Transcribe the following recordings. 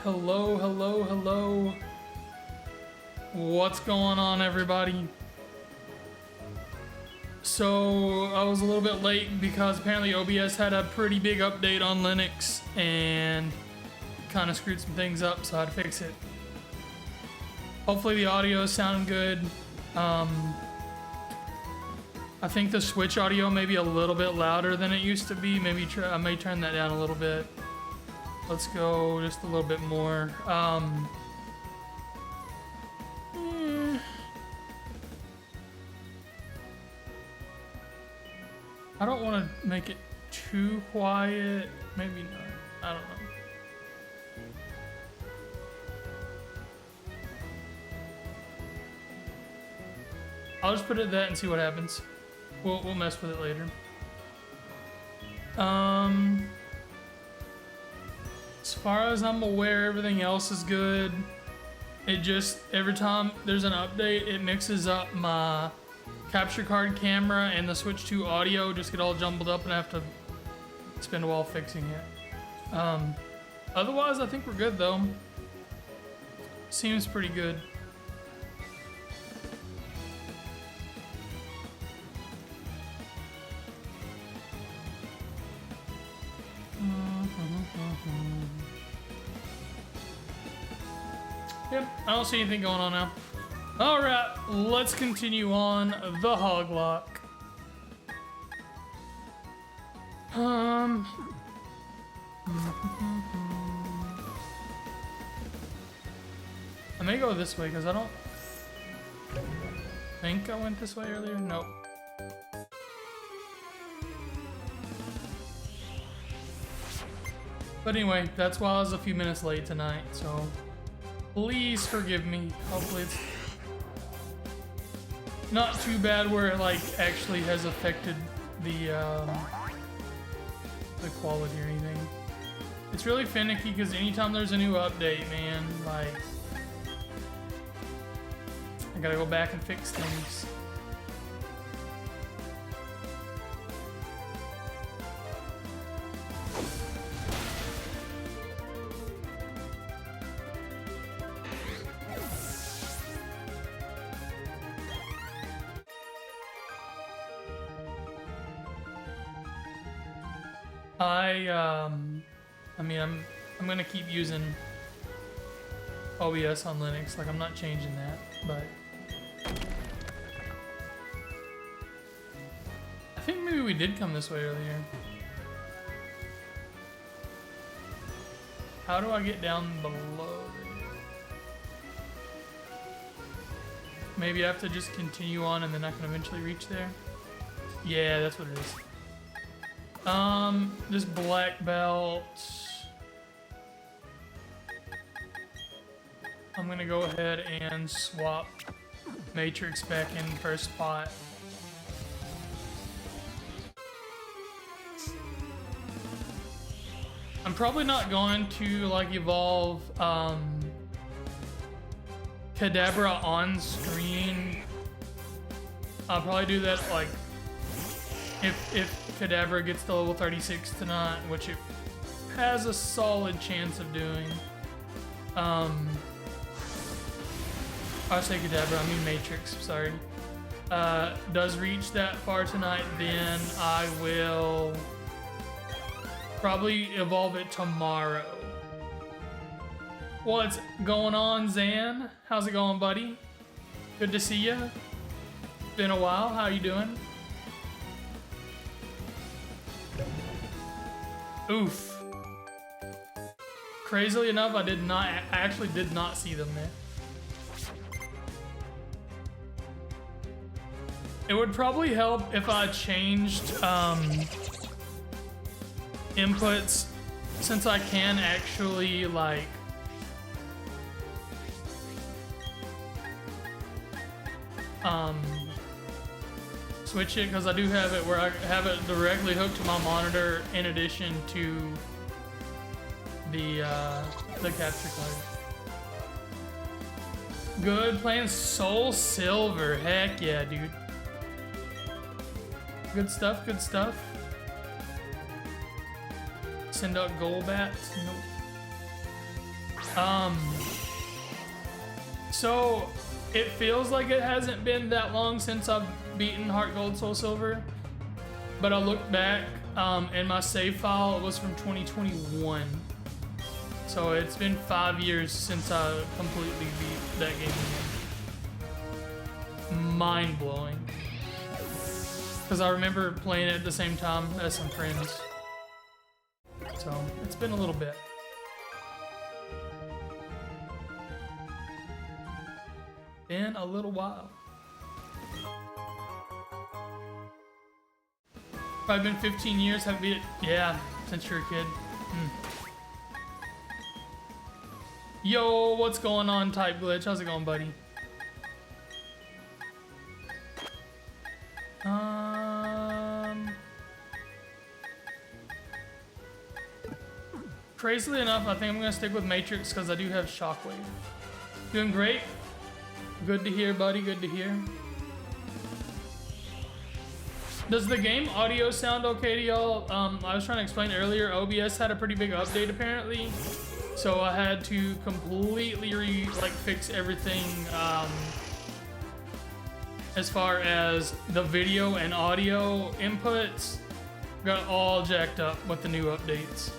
Hello, hello, hello. What's going on, everybody? So, I was a little bit late because apparently OBS had a pretty big update on Linux and kind of screwed some things up, so I had to fix it. Hopefully the audio is sounding good. I think the Switch audio may be a little bit louder than it used to be. Maybe I may turn that down a little bit. Let's go just a little bit more. I don't want to make it too quiet. Maybe not. I don't know. I'll just put it at that and see what happens. We'll mess with it later. As far as I'm aware, everything else is good. It just, every time there's an update, it mixes up my capture card camera and the Switch 2 audio, just get all jumbled up and I have to spend a while fixing it. Otherwise, I think we're good though. Seems pretty good. Yep, I don't see anything going on now. All right, let's continue on the hog lock. I may go this way because I don't think I went this way earlier. Nope. But anyway, that's why I was a few minutes late tonight, so please forgive me. Hopefully it's not too bad where it like actually has affected the quality or anything. It's really finicky because anytime there's a new update, man, like I gotta go back and fix things. I mean, I'm gonna keep using OBS on Linux. Like, I'm not changing that, but I think maybe we did come this way earlier. How do I get down below? Maybe I have to just continue on and then I can eventually reach there. Yeah, that's what it is. This black belt. I'm gonna go ahead and swap Matrix back in first spot. I'm probably not going to like evolve Kadabra on screen. I'll probably do that like if Kadabra gets to level 36 tonight, which it has a solid chance of doing. I say Kadabra, I mean Matrix, sorry. Does reach that far tonight, then I will probably evolve it tomorrow. What's going on, Zan? How's it going, buddy? Good to see you. Been a while, how you doing? Oof. Crazily enough, I actually did not see them there. It would probably help if I changed inputs, since I can actually like switch it, because I do have it where I have it directly hooked to my monitor in addition to the capture card. Good, playing Soul Silver. Heck yeah, dude. Good stuff, good stuff. Send out Golbats. Nope. So it feels like it hasn't been that long since I've beaten Heart Gold Soul Silver, but I looked back and my save file was from 2021. So it's been 5 years since I completely beat that game again. Mind blowing. Because I remember playing it at the same time as some friends. So it's been a little bit. Been a little while. Probably been 15 years, haven't beat it. Yeah, since you're a kid. Yo, what's going on, Type Glitch? How's it going, buddy? Crazily enough, I think I'm gonna stick with Matrix because I do have Shockwave. Doing great. Good to hear, buddy. Good to hear. Does the game audio sound okay to y'all? I was trying to explain earlier, OBS had a pretty big update apparently. So I had to completely fix everything as far as the video and audio inputs. Got all jacked up with the new updates.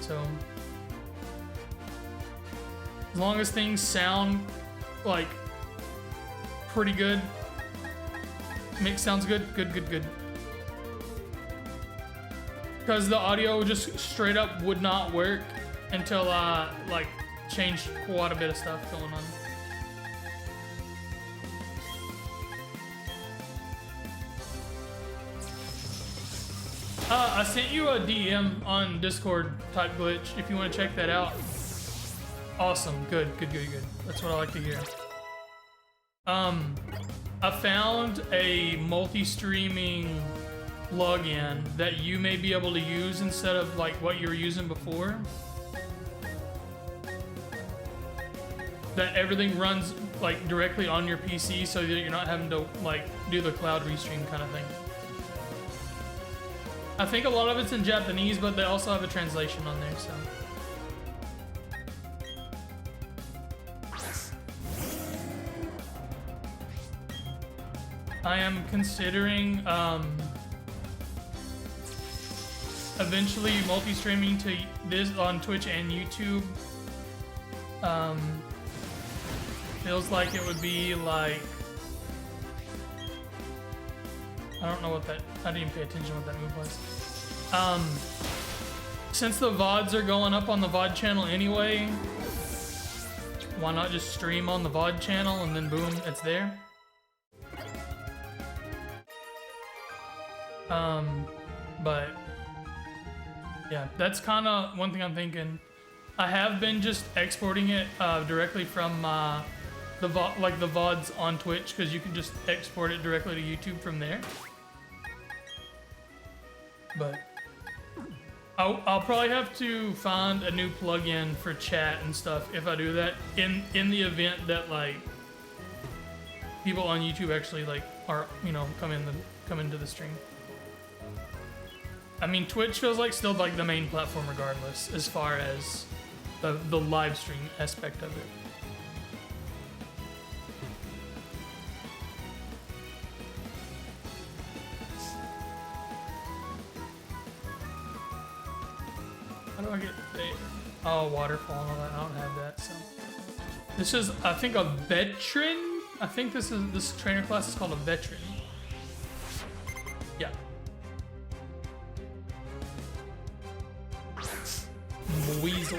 So as long as things sound like pretty good, mix sounds good, good. Because the audio just straight up would not work until I changed quite a bit of stuff going on. I sent you a DM on Discord, Type Glitch, if you want to check that out. Awesome, good. That's what I like to hear. I found a multi-streaming plugin that you may be able to use instead of what you were using before. That everything runs directly on your PC so that you're not having to do the cloud restream kind of thing. I think a lot of it's in Japanese, but they also have a translation on there, so. I am considering eventually multi-streaming to this on Twitch and YouTube. Feels like it would be I don't know what that, I didn't even pay attention to what that move was. Since the VODs are going up on the VOD channel anyway, why not just stream on the VOD channel and then boom, it's there? But yeah, that's kind of one thing I'm thinking. I have been just exporting it directly from the VODs on Twitch, because you can just export it directly to YouTube from there. But I'll probably have to find a new plugin for chat and stuff if I do that in the event that people on YouTube actually are come into the stream. I mean, Twitch feels like still the main platform regardless, as far as the live stream aspect of it. How do I get waterfall and all that? I don't have that, so. This is, I think, a veteran. I think this trainer class is called a veteran. Yeah. Weasel.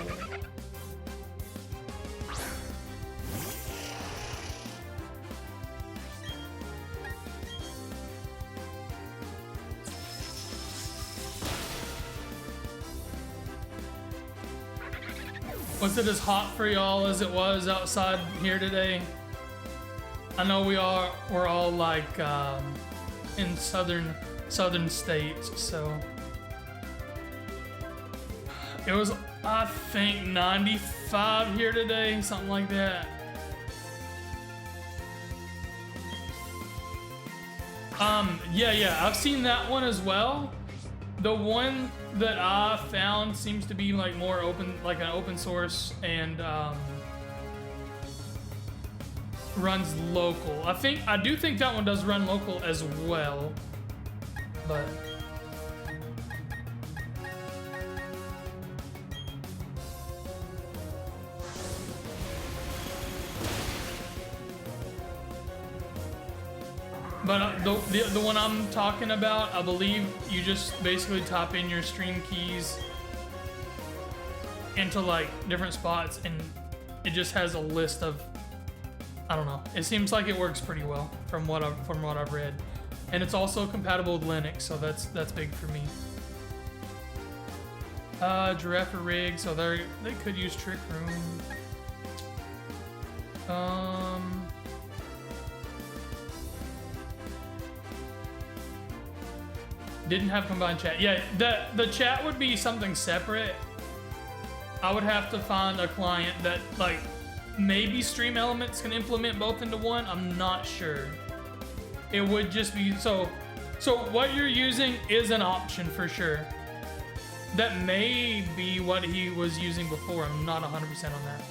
Was it as hot for y'all as it was outside here today? I know we're all in southern states, so it was, I think, 95 here today, something like that. Yeah, I've seen that one as well. The one that I found seems to be like more open, like an open source, and runs local. I do think that one does run local as well, but the one I'm talking about, I believe you just basically type in your stream keys into like different spots, and it just has a list of, I don't know. It seems like it works pretty well from what I've read, and it's also compatible with Linux, so that's big for me. Giraffe rig, so they could use Trick Room. Didn't have combined chat. Yeah, the chat would be something separate. I would have to find a client that like maybe Stream Elements can implement both into one. I'm not sure. It would just be so what you're using is an option for sure. That may be what he was using before. I'm not 100% on that.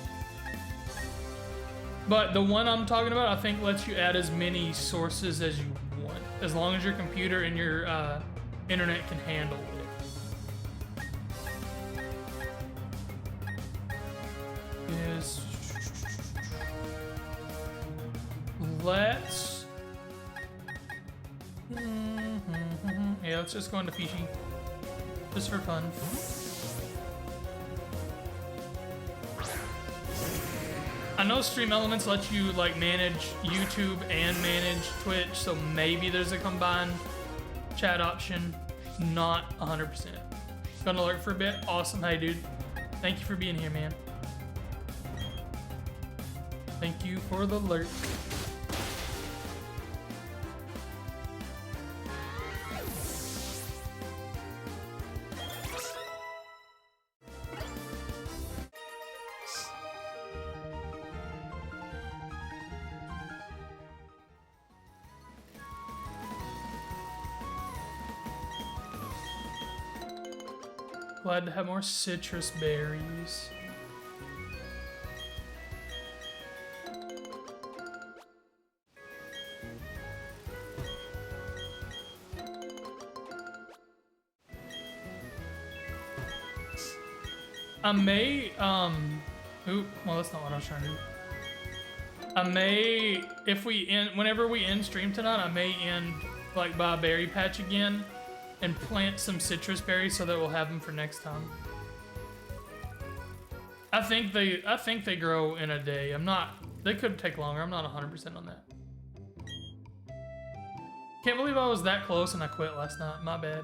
But the one I'm talking about, I think lets you add as many sources as you want, as long as your computer and your internet can handle it. Let's... Yeah, let's just go into Fiji. Just for fun. I know Stream Elements lets you like manage YouTube and manage Twitch, so maybe there's a combined chat option. Not 100%. Gonna lurk for a bit. Awesome. Hey, dude. Thank you for being here, man. Thank you for the lurk. Glad to have more citrus berries. I may, well, that's not what I was trying to do. I may, whenever we end stream tonight, I may end, like, by a berry patch again and plant some citrus berries so that we'll have them for next time. I think they grow in a day. They could take longer. I'm not 100% on that. Can't believe I was that close and I quit last night. My bad.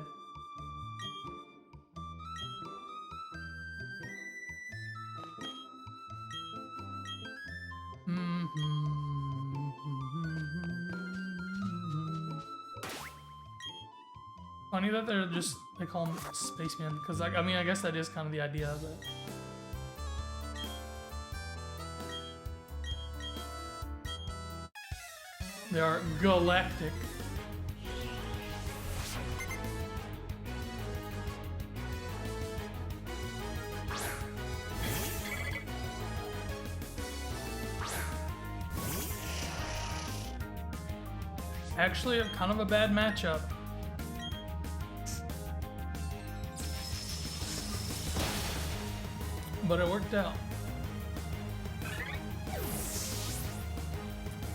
Funny that they call them spacemen, because I mean, I guess that is kind of the idea of it. They are galactic. Actually, kind of a bad matchup. But it worked out.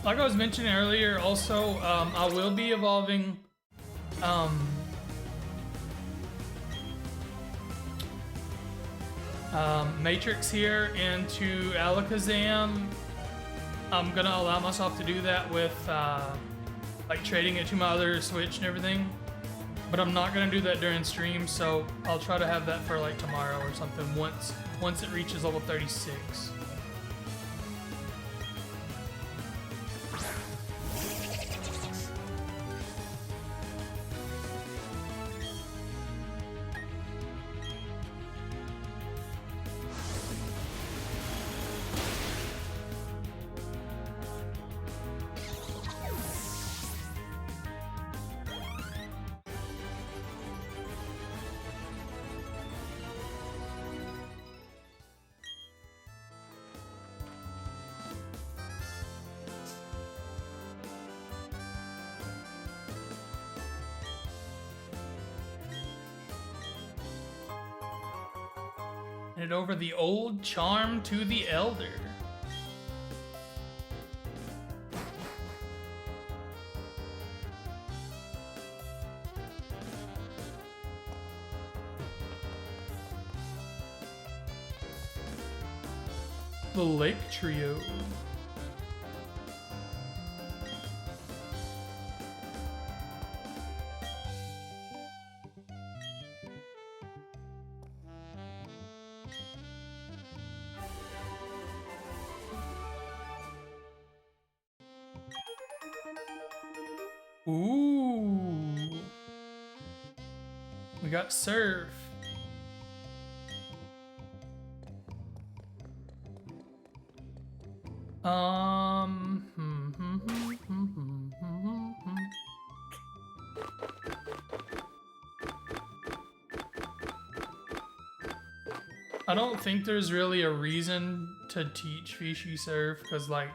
Like I was mentioning earlier, also, I will be evolving Matrix here into Alakazam. I'm gonna allow myself to do that with like trading it to my other Switch and everything. But I'm not gonna do that during stream, so I'll try to have that for like tomorrow or something once it reaches level 36. Hand over the old charm to the elder. The Lake Trio. Ooh. We got Surf. I don't think there's really a reason to teach Fishy Surf because, like,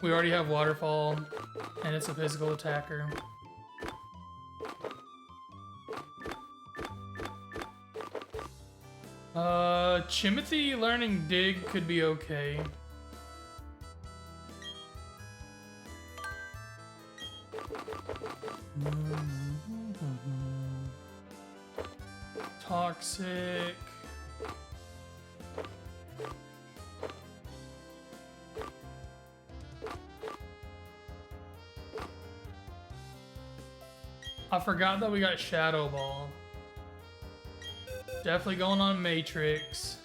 we already have Waterfall and it's a physical attacker. Chimothy learning Dig could be okay. Toxic. I forgot that we got Shadow Ball. Definitely going on Matrix.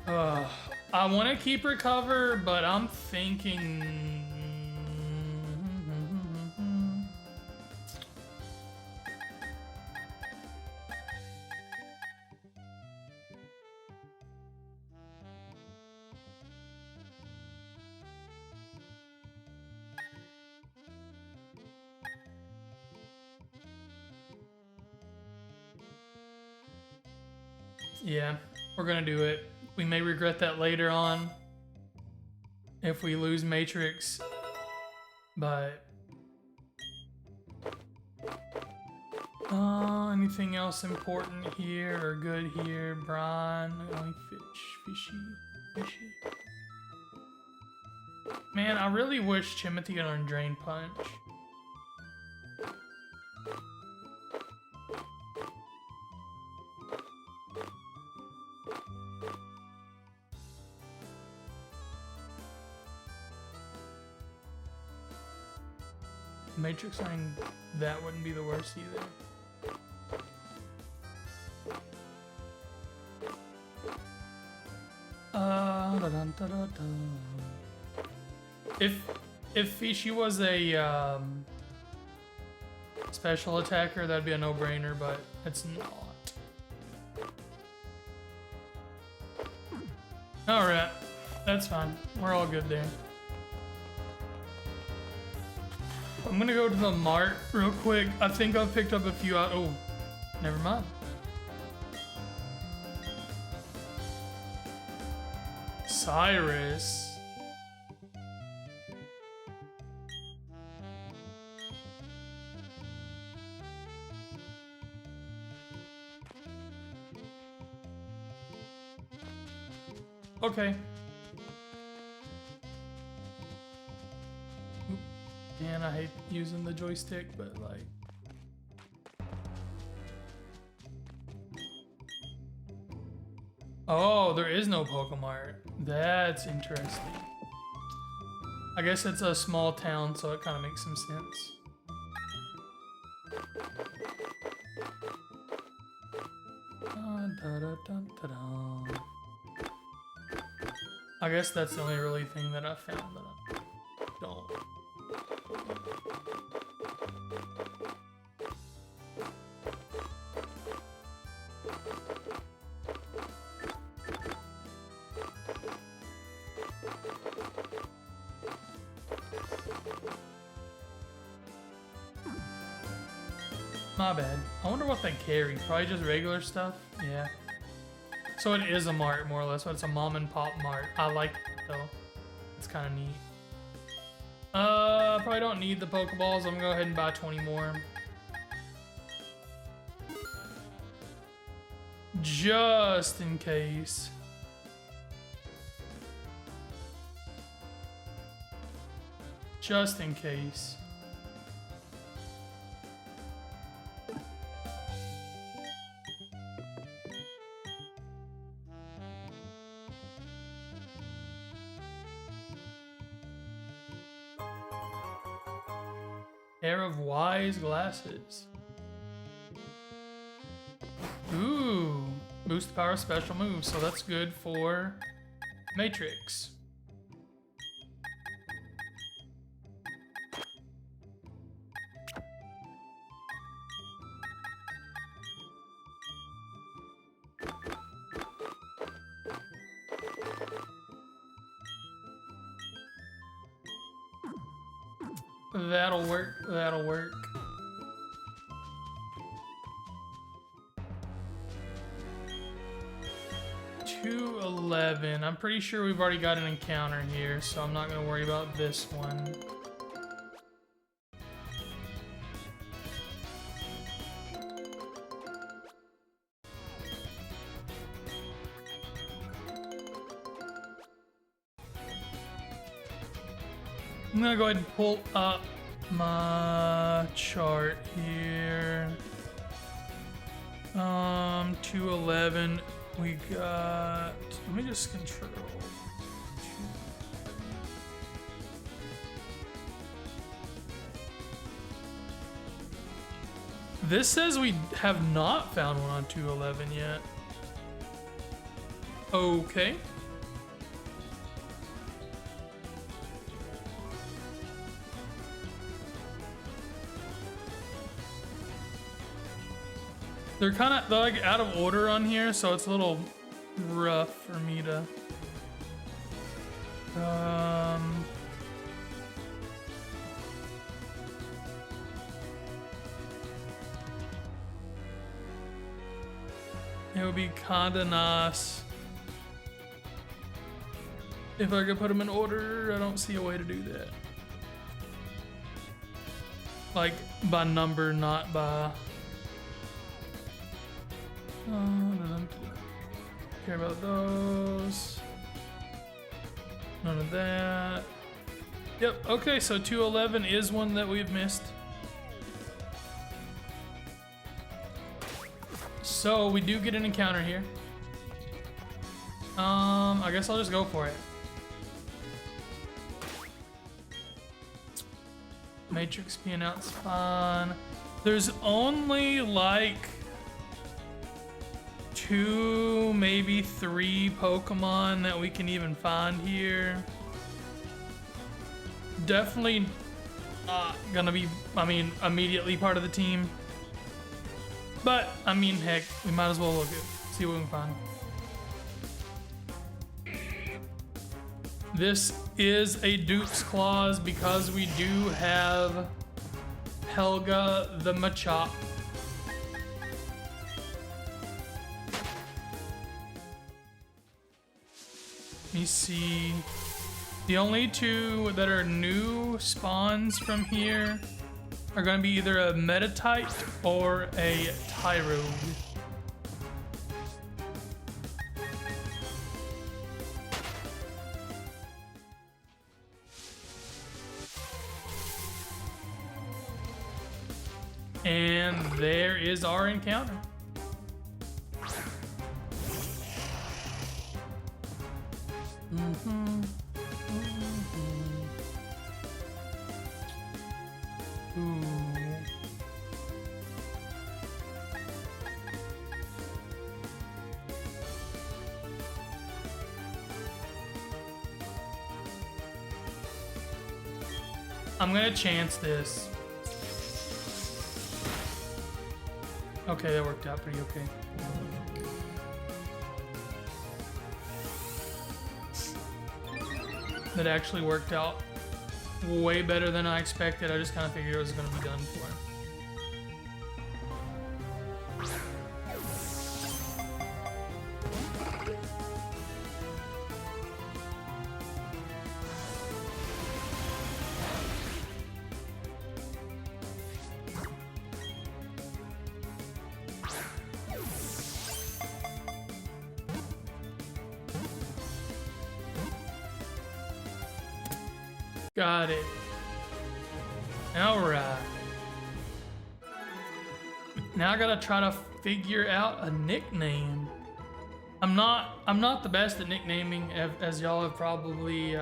I want to keep Recover, but I'm thinking... Yeah, we're gonna do it. We may regret that later on if we lose Matrix, but anything else important here or good here? Brian, only fishy. Man, I really wish Chimothy could learn Drain Punch. Matrix learning that wouldn't be the worst either. If Fishy was a special attacker, that'd be a no-brainer, but it's not. Alright, that's fine. We're all good there. I'm gonna go to the mart real quick. I think I've picked up a few out. Oh, never mind. Cyrus. Okay. Man, I hate using the joystick, but like... Oh, there is no Pokemart. That's interesting. I guess it's a small town, so it kind of makes some sense. I guess that's the only really thing that I found that I don't. My bad. I wonder what they carry. Probably just regular stuff? Yeah. So it is a mart, more or less, but it's a mom and pop mart. I like it, though. It's kind of neat. Probably don't need the Pokeballs. I'm gonna go ahead and buy 20 more. Just in case. Just in case. Pair of wise glasses. Ooh, boost the power of special moves, so that's good for Matrix. That'll work, that'll work. $211. I'm pretty sure we've already got an encounter here, so I'm not gonna worry about this one. I'm gonna go ahead and pull up my chart here. 211. We got. Let me just control. This says we have not found one on 211 yet. Okay. They're like out of order on here, so it's a little rough for me to. It would be kinda nice if I could put them in order. I don't see a way to do that. Like by number, not by. Care about those. None of that. Yep, okay, so 211 is one that we've missed. So we do get an encounter here. I guess I'll just go for it. Matrix being out's fine. There's only like 2, maybe 3 Pokemon that we can even find here. Definitely not gonna be, immediately part of the team. But, heck, we might as well look at, see what we can find. This is a Duke's Claws because we do have Helga the Machop. Let me see. The only 2 that are new spawns from here are going to be either a Metatite or a Tyrogue. And there is our encounter. I'm gonna chance this. Okay, that worked out pretty okay. That actually worked out way better than I expected. I just kind of figured it was gonna be done for. Got it. Alright. Now I gotta try to figure out a nickname. I'm not the best at nicknaming, as y'all have probably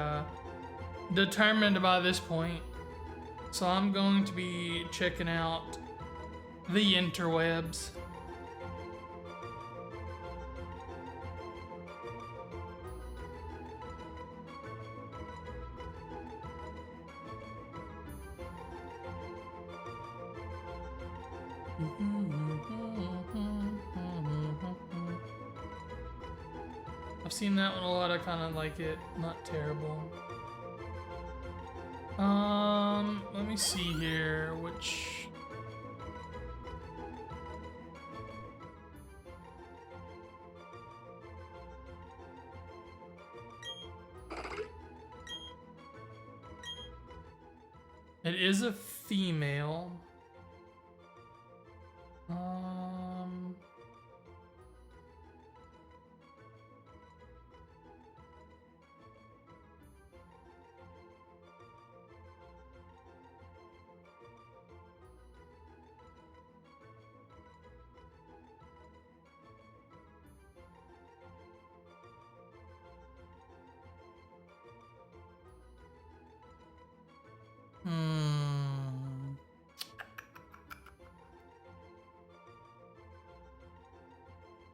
determined by this point. So I'm going to be checking out the interwebs. I've seen that one a lot. I kind of like it. Not terrible. Let me see here. Which... It is a female.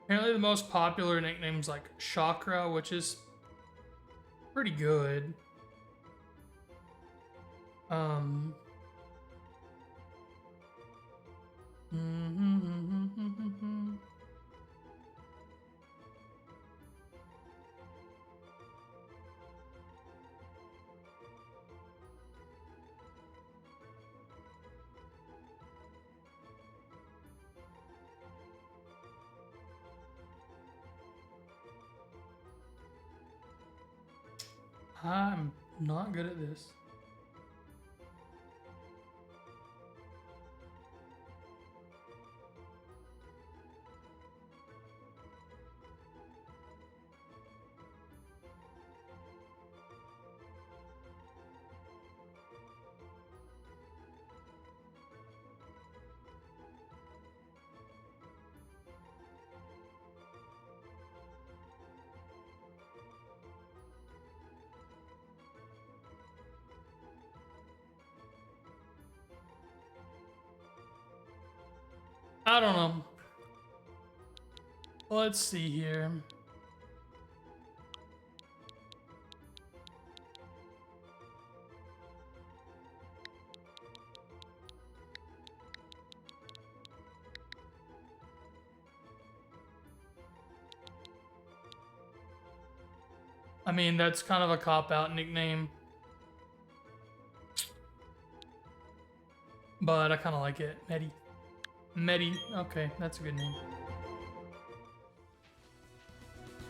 Apparently the most popular nickname is like Chakra, which is pretty good. I'm not good at this. I don't know. Let's see here. I mean, that's kind of a cop-out nickname. But I kind of like it. Medi. Okay, that's a good name.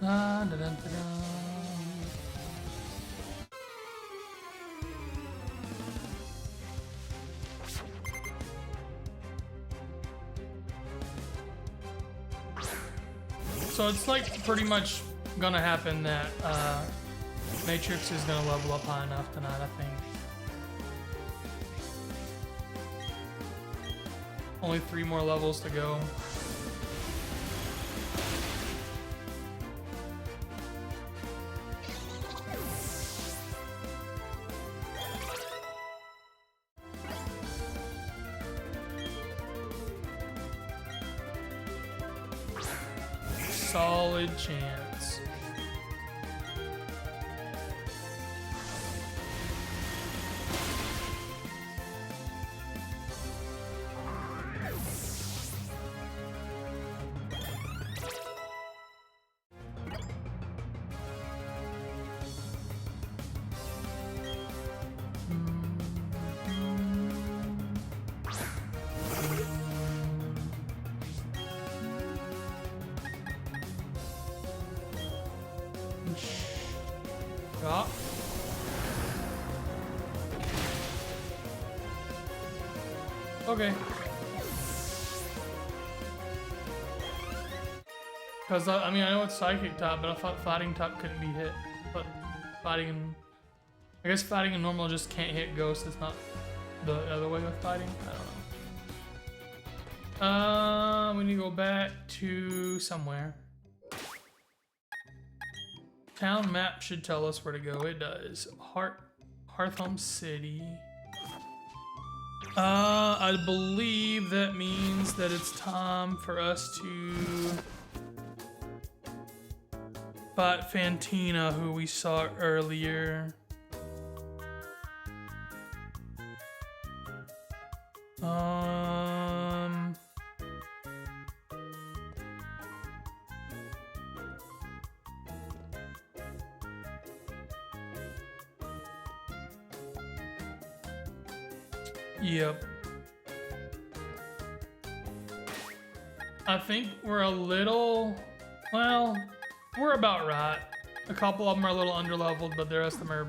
Dun, dun, dun, dun, dun. So it's like pretty much gonna happen that Matrix is gonna level up high enough tonight, I think. Only 3 more levels to go. Solid chance. Ja. Okay. Because, I mean, I know it's psychic type, but I thought fighting type couldn't be hit. But fighting I guess fighting in normal just can't hit ghosts. It's not the other way with fighting. I don't know. We need to go back to somewhere. Town map should tell us where to go. It does. Hearthome City. I believe that means that it's time for us to fight Fantina, who we saw earlier. Yep. I think we're a little, well, we're about right. A couple of them are a little underleveled, but the rest of them are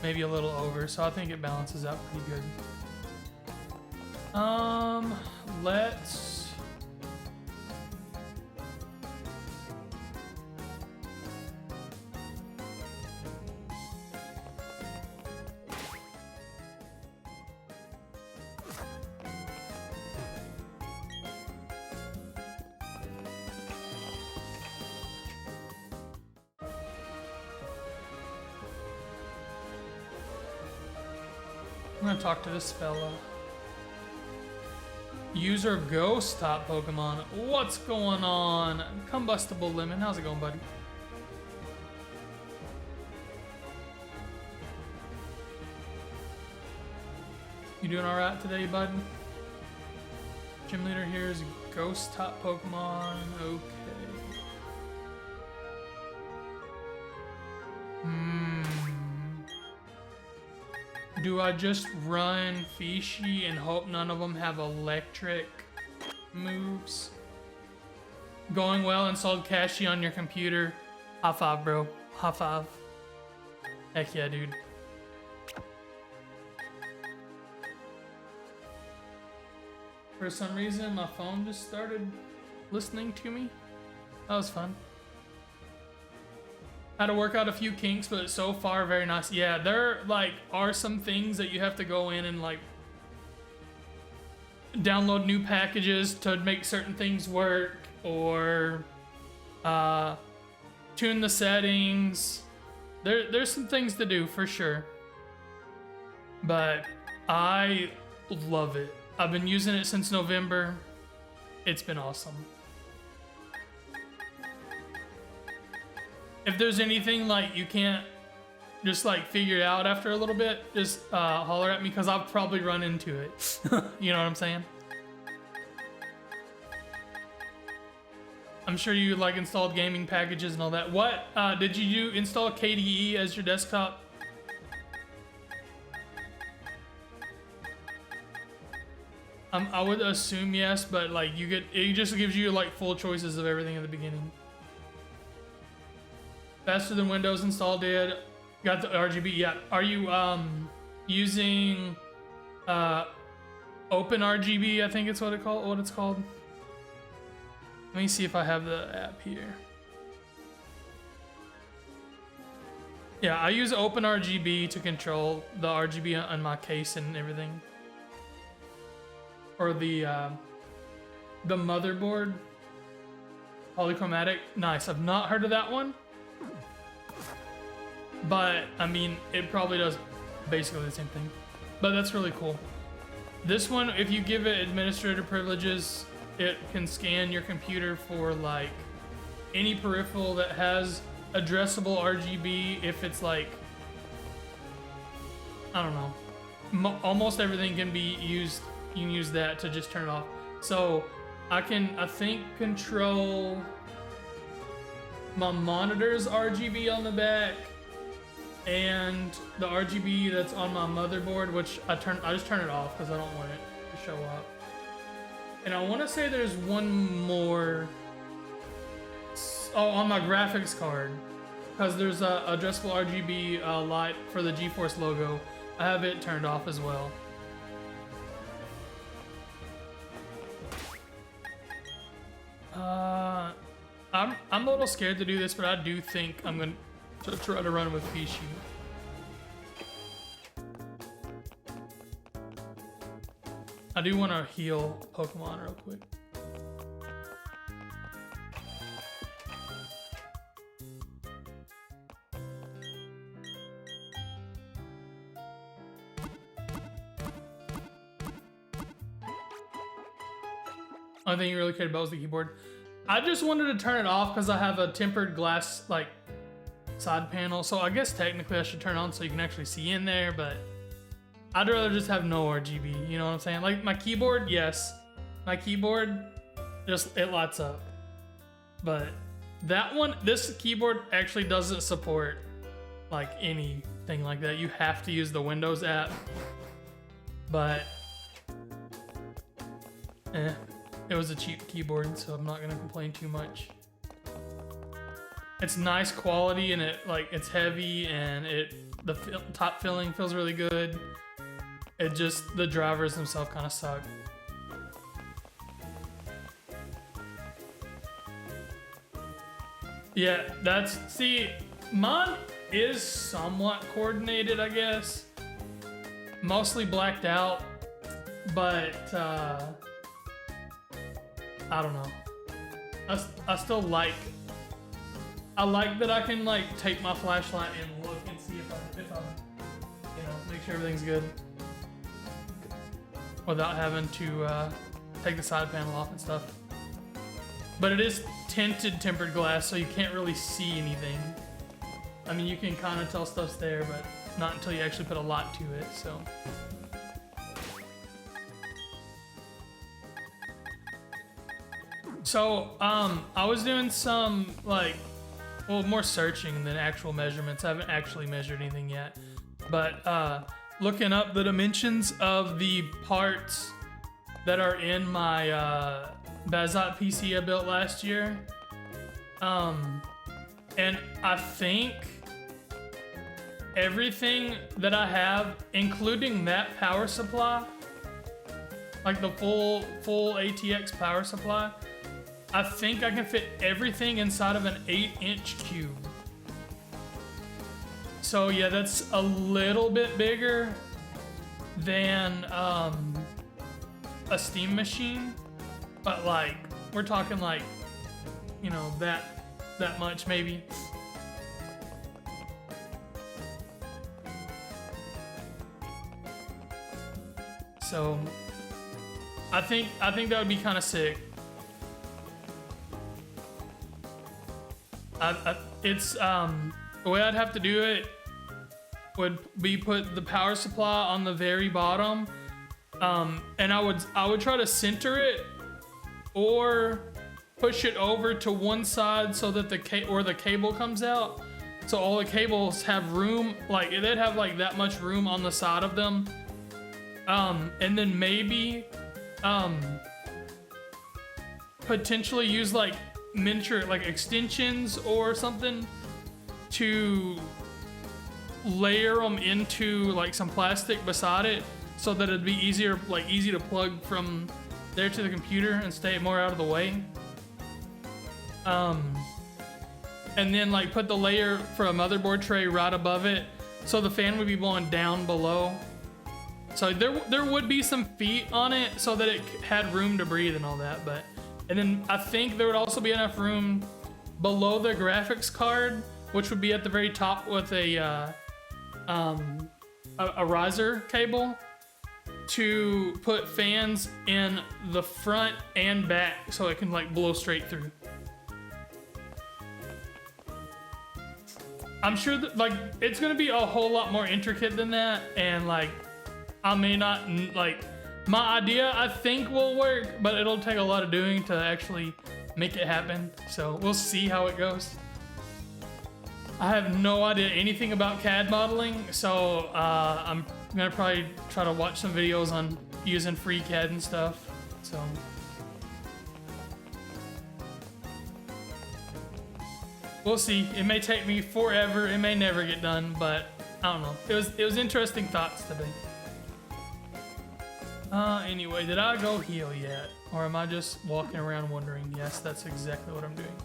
maybe a little over, so I think it balances out pretty good. Let's... I'm gonna talk to this fella. User Ghost top Pokemon. What's going on? Combustible Lemon. How's it going, buddy? You doing alright today, bud? Gym leader here is Ghost top Pokemon. Okay. Do I just run Fishy and hope none of them have electric moves? Going well, installed Kashi on your computer. High five, bro. High five. Heck yeah, dude. For some reason, my phone just started listening to me. That was fun. Had to work out a few kinks, but so far very nice. Yeah, there like are some things that you have to go in and like download new packages to make certain things work, or tune the settings. There's some things to do for sure, but I love it. I've been using it since November. It's been awesome. If there's anything like you can't just like figure it out after a little bit, just holler at me, because I'll probably run into it. You know what I'm saying? I'm sure you like installed gaming packages and all that. What did you do? Install KDE as your desktop? I would assume yes, but like it just gives you like full choices of everything at the beginning. Faster than Windows install did. Got the RGB. Yeah. Are you using Open RGB? I think it's what it's called. Let me see if I have the app here. Yeah, I use Open RGB to control the RGB on my case and everything. Or the motherboard. Polychromatic. Nice. I've not heard of that one. But, I mean, it probably does basically the same thing. But that's really cool. This one, if you give it administrator privileges, it can scan your computer for, like, any peripheral that has addressable RGB. If it's, like, I don't know. Almost everything can be used. You can use that to just turn it off. So, I think, control my monitor's RGB on the back, and the RGB that's on my motherboard, which I just turn it off because I don't want it to show up. And I want to say there's one more. Oh, on my graphics card, because there's a addressable RGB light for the GeForce logo. I have it turned off as well. I'm a little scared to do this, but I do think I'm going to try to run with Fishy. I do want to heal Pokemon real quick. Only thing you really cared about was the keyboard. I just wanted to turn it off because I have a tempered glass like side panel. So I guess technically I should turn it on so you can actually see in there, but I'd rather just have no RGB. You know what I'm saying? Like my keyboard, yes. My keyboard, just it lights up. But that one, this keyboard actually doesn't support like anything like that. You have to use the Windows app. But it was a cheap keyboard, so I'm not gonna complain too much. It's nice quality and it's heavy and the top filling feels really good. It just, the drivers themselves kind of suck. Yeah, see, mine is somewhat coordinated, I guess. Mostly blacked out, but I don't know. I still like that I can like take my flashlight and look and see if I'm, you know, make sure everything's good without having to take the side panel off and stuff. But it is tinted tempered glass, so you can't really see anything. I mean, you can kind of tell stuff's there, but not until you actually put a lot to it, so. So, I was doing some, like, well, more searching than actual measurements. I haven't actually measured anything yet. But, looking up the dimensions of the parts that are in my, Bazot PC I built last year. And I think everything that I have, including that power supply, like the full ATX power supply, I think I can fit everything inside of an 8-inch cube. So yeah, that's a little bit bigger than a Steam machine, but like we're talking like, you know, that much maybe. So I think that would be kind of sick. It's the way I'd have to do it would be put the power supply on the very bottom, and I would try to center it or push it over to one side so that the cable comes out, so all the cables have room, like they'd have like that much room on the side of them, and then maybe potentially use like miniature like extensions or something to layer them into like some plastic beside it so that it'd be easy to plug from there to the computer and stay more out of the way. And then like put the layer for a motherboard tray right above it so the fan would be blowing down below. So there would be some feet on it so that it had room to breathe and all that, but and then I think there would also be enough room below the graphics card, which would be at the very top with a riser cable, to put fans in the front and back so it can like blow straight through. I'm sure that like it's gonna be a whole lot more intricate than that, and like I may not like. My idea, I think, will work, but it'll take a lot of doing to actually make it happen. So we'll see how it goes. I have no idea anything about CAD modeling, so I'm gonna probably try to watch some videos on using free CAD and stuff. So we'll see. It may take me forever. It may never get done, but I don't know. It was interesting thoughts to me. Anyway, did I go heal yet? Or am I just walking around wondering? Yes, that's exactly what I'm doing.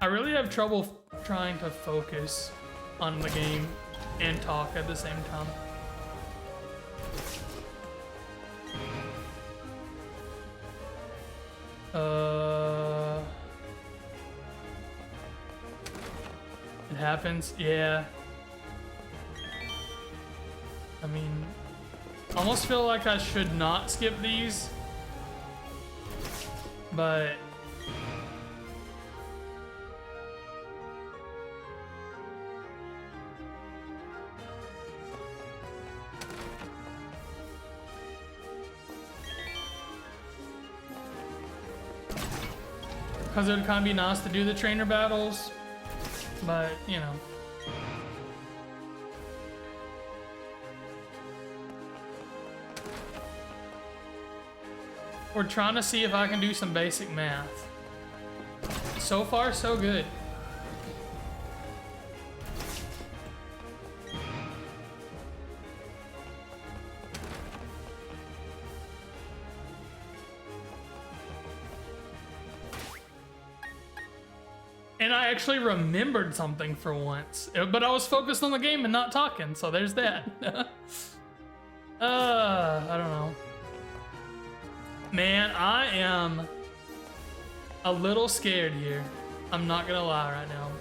I really have trouble trying to focus on the game and talk at the same time. It happens, yeah. I mean, I almost feel like I should not skip these, but because it would kind of be nice to do the trainer battles, but you know. We're trying to see if I can do some basic math. So far, so good. And I actually remembered something for once, but I was focused on the game and not talking, so there's that. I don't know. Man, I am a little scared here. I'm not gonna lie right now.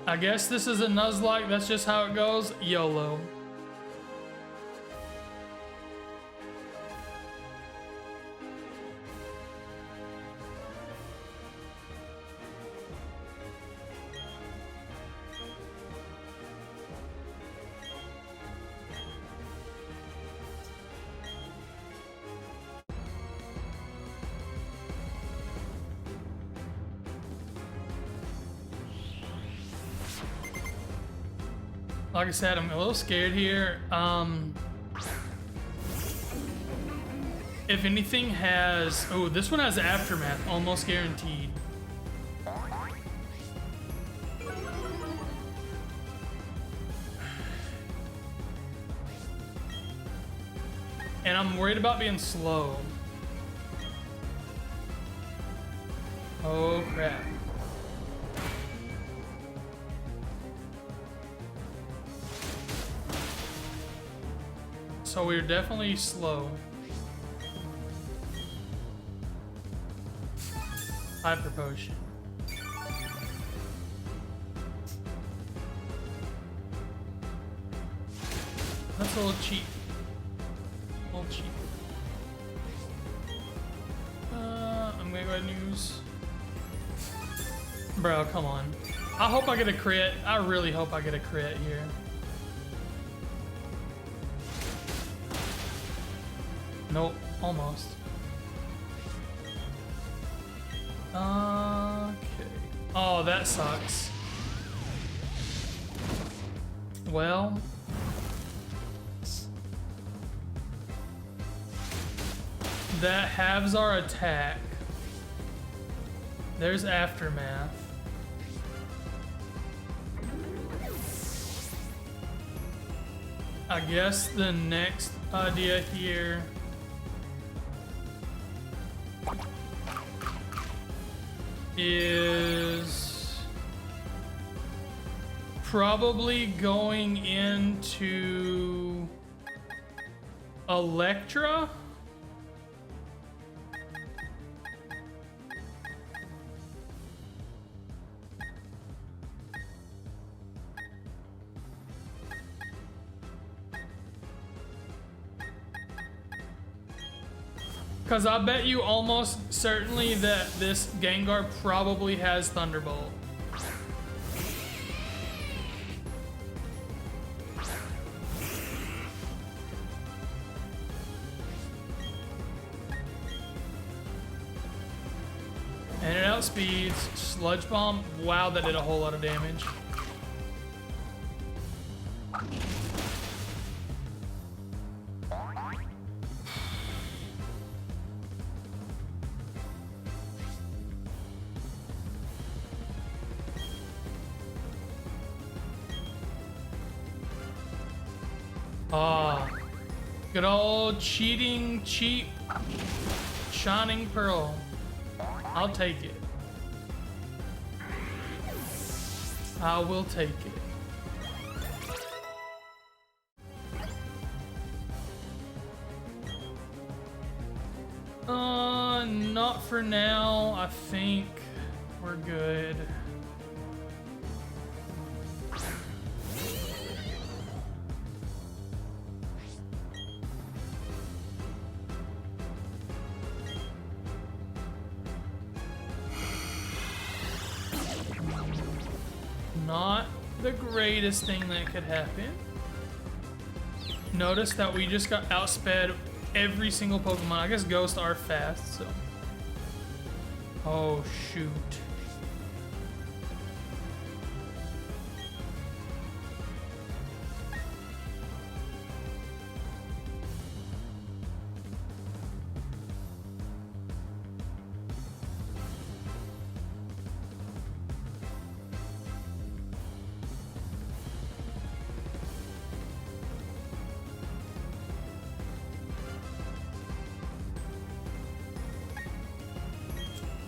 I guess this is a Nuzlocke, that's just how it goes. YOLO. Like I said, I'm a little scared here. If anything has... Oh, this one has Aftermath, almost guaranteed. And I'm worried about being slow. Oh, crap. So we're definitely slow. Hyper potion. That's a little cheap. A little cheap. I'm gonna go ahead and use... Bro, come on. I hope I get a crit. I really hope I get a crit here. Nope, almost. Okay. Oh, that sucks. Well. That halves our attack. There's Aftermath. I guess the next idea here is probably going into Electra. Because I bet you almost certainly that this Gengar probably has Thunderbolt. And it outspeeds. Sludge Bomb. Wow, that did a whole lot of damage. Ah, good old cheating, cheap Shining Pearl. I'll take it. I will take it. Not for now. I think we're good. Not the greatest thing that could happen. Notice that we just got outsped every single Pokemon. I guess ghosts are fast, so. Oh, shoot.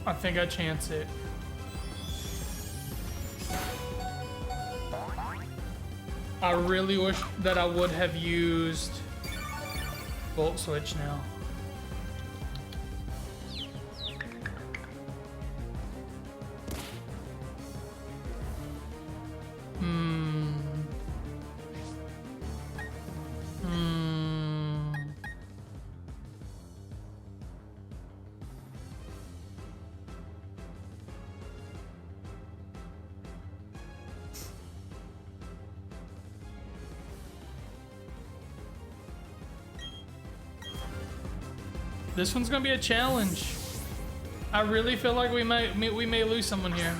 I think I chance it. I really wish that I would have used Volt Switch now. This one's gonna be a challenge. I really feel like we may lose someone here.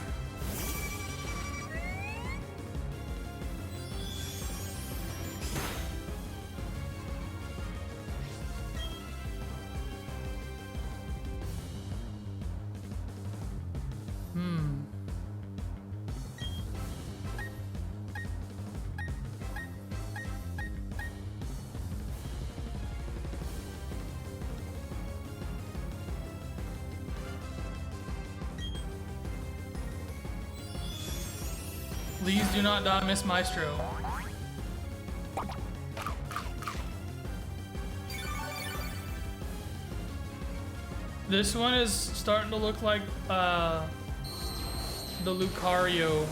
Please do not die, Miss Maestro. This one is starting to look like the Lucario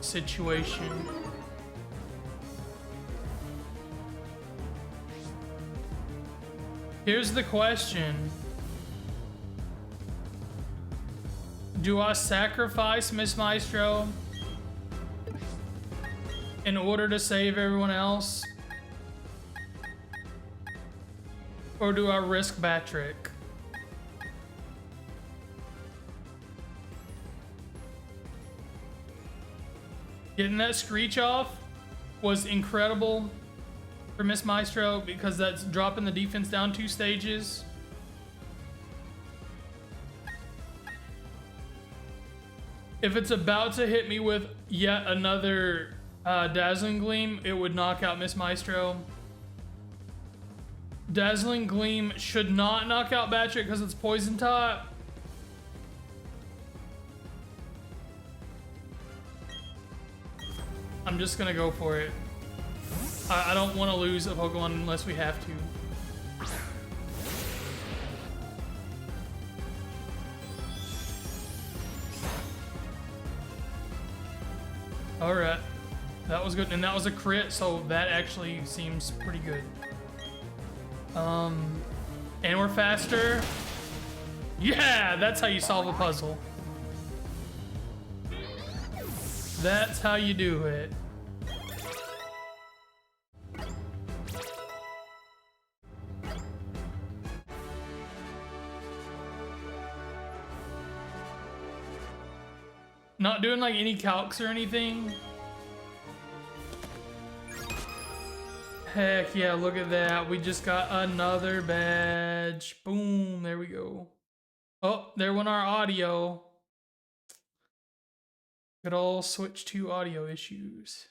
situation. Here's the question. Do I sacrifice Miss Maestro in order to save everyone else? Or do I risk Batrick? Getting that Screech off was incredible for Miss Maestro because that's dropping the defense down 2 stages. If it's about to hit me with yet another Dazzling Gleam, it would knock out Miss Maestro. Dazzling Gleam should not knock out Batrick because it's poison type. I'm just gonna go for it. I don't want to lose a Pokemon unless we have to. Alright. That was good, and that was a crit, so that actually seems pretty good. And we're faster. Yeah, that's how you solve a puzzle. That's how you do it. Not doing like any calcs or anything. Heck yeah, look at that. We just got another badge. Boom, there we go. Oh, there went our audio. Good old switch to audio issues.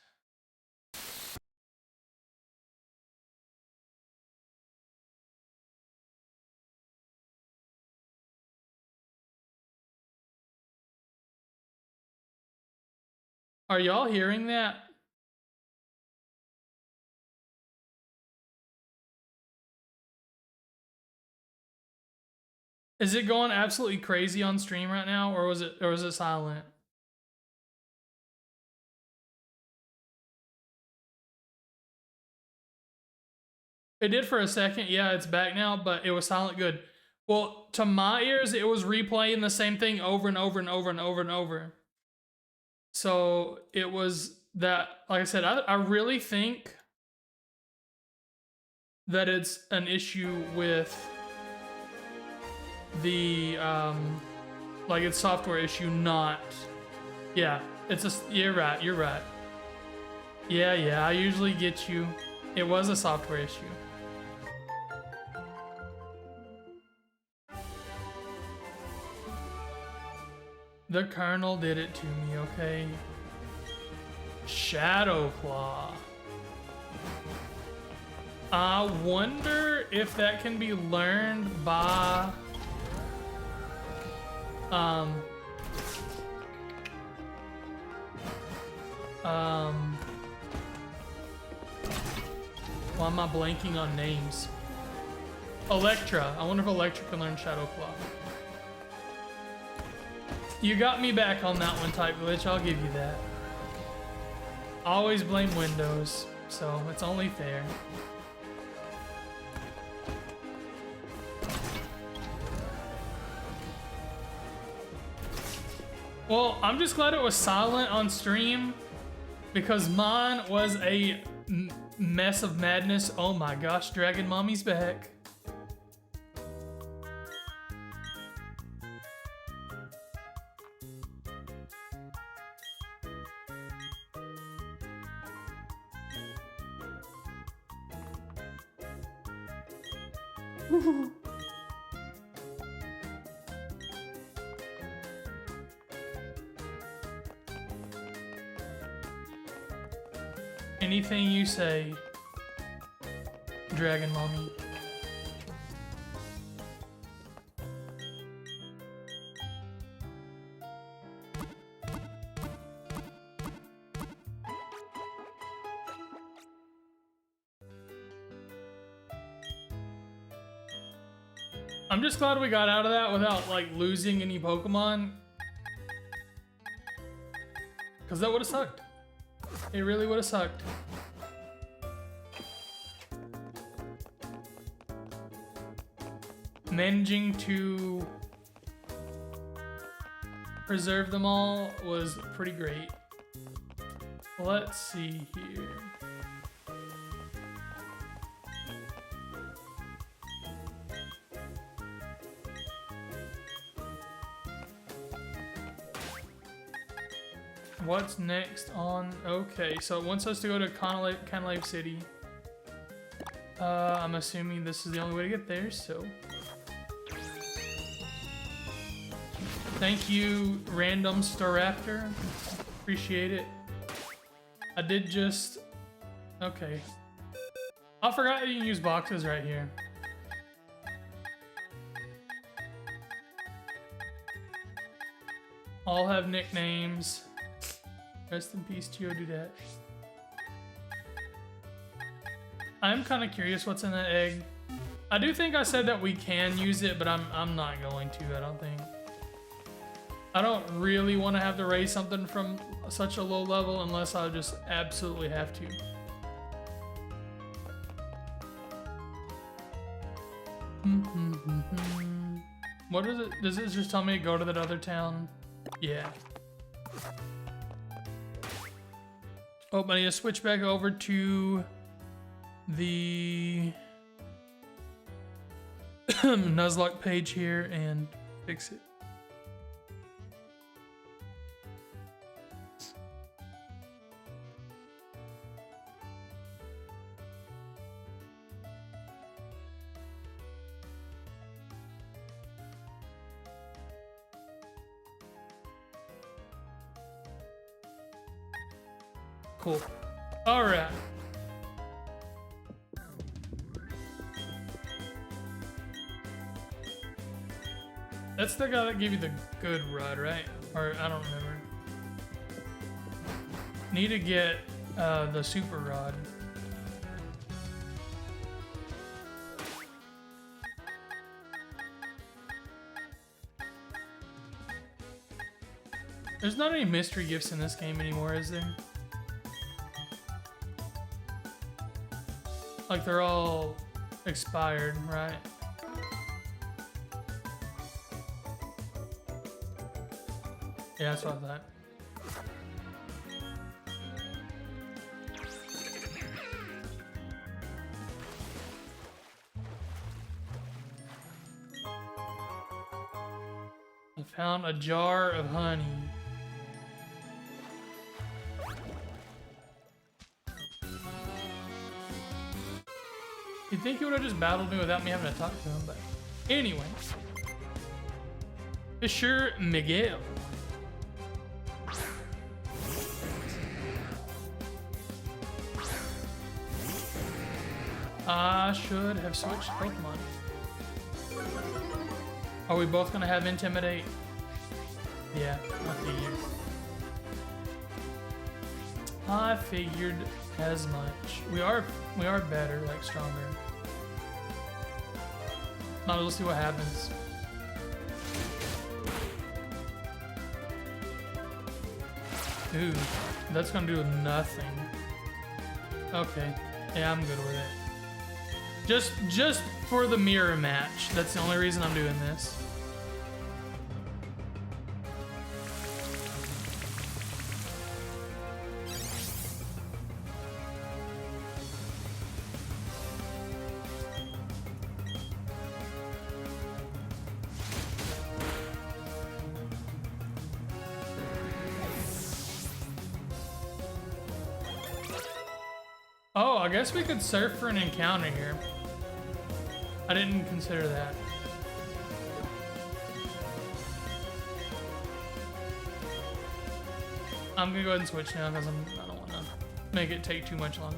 Are y'all hearing that? Is it going absolutely crazy on stream right now, or was it silent? It did for a second. Yeah, it's back now, but it was silent. Good. Well, to my ears, it was replaying the same thing over and over and over and over and over. So it was that, like I said, I really think that it's an issue with the, like it's software issue, not, yeah, it's a, you're right. Yeah, I usually get you. It was a software issue. The Colonel did it to me, okay? Shadowclaw. I wonder if that can be learned by... Why am I blanking on names? Electra. I wonder if Electra can learn Shadowclaw. You got me back on that one, Type Glitch. I'll give you that. Always blame Windows, so it's only fair. Well, I'm just glad it was silent on stream because mine was a mess of madness. Oh my gosh, Dragon Mommy's back. Anything you say, Dragon Mommy. I'm just glad we got out of that without like losing any Pokemon, because that would have sucked. It really would have sucked. Managing to preserve them all was pretty great. Let's see here. What's next on? Okay, so it wants us to go to Canalave City. I'm assuming this is the only way to get there, so. Thank you, Random Staraptor. Appreciate it. I did just... Okay. I forgot you can use boxes right here. All have nicknames. Rest in peace, Geodude. I'm kind of curious what's in that egg. I do think I said that we can use it, but I'm not going to, I don't think. I don't really want to have to raise something from such a low level unless I just absolutely have to. What is it? Does it just tell me to go to that other town? Yeah. Oh, I need to switch back over to the Nuzlocke page here and fix it. Cool. All right. That's the guy that gave you the good rod, right? Or I don't remember. Need to get the super rod. There's not any mystery gifts in this game anymore, is there? Like they're all expired, right? Yeah, that's what I thought. I found a jar of honey. You'd think he would have just battled me without me having to talk to him, but anyway. Fisher Miguel. I should have switched Pokemon. Are we both gonna have Intimidate? Yeah, I figured as much. We are better, like stronger. Now we'll see what happens. Dude, that's gonna do nothing. Okay, yeah, I'm good with it. Just for the mirror match. That's the only reason I'm doing this. Oh, I guess we could surf for an encounter here. I didn't consider that. I'm gonna go ahead and switch now because I don't want to make it take too much longer.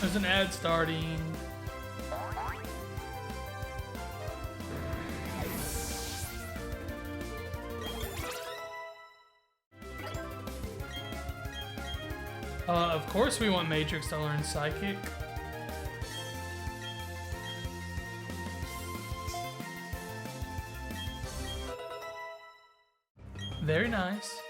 There's an ad starting. Of course we want Matrix to learn Psychic. Very nice.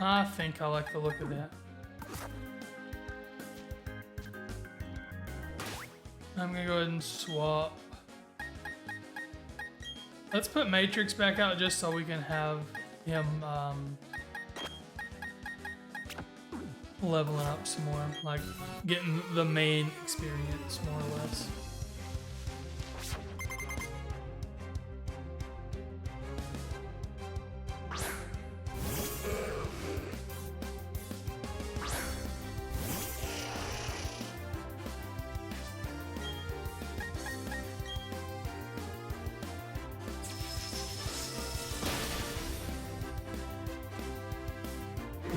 I think I like the look of that. I'm gonna go ahead and swap. Let's put Matrix back out just so we can have him leveling up some more, like getting the main experience more or less.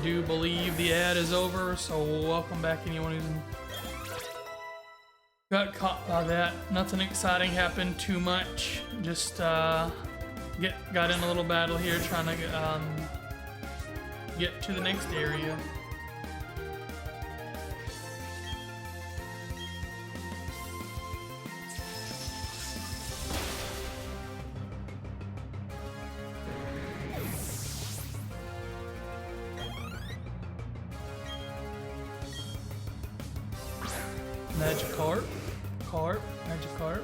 Do believe the ad is over, so welcome back anyone who's got caught by that. Nothing exciting happened too much. Just got in a little battle here trying to get to the next area. Magikarp, Magikarp.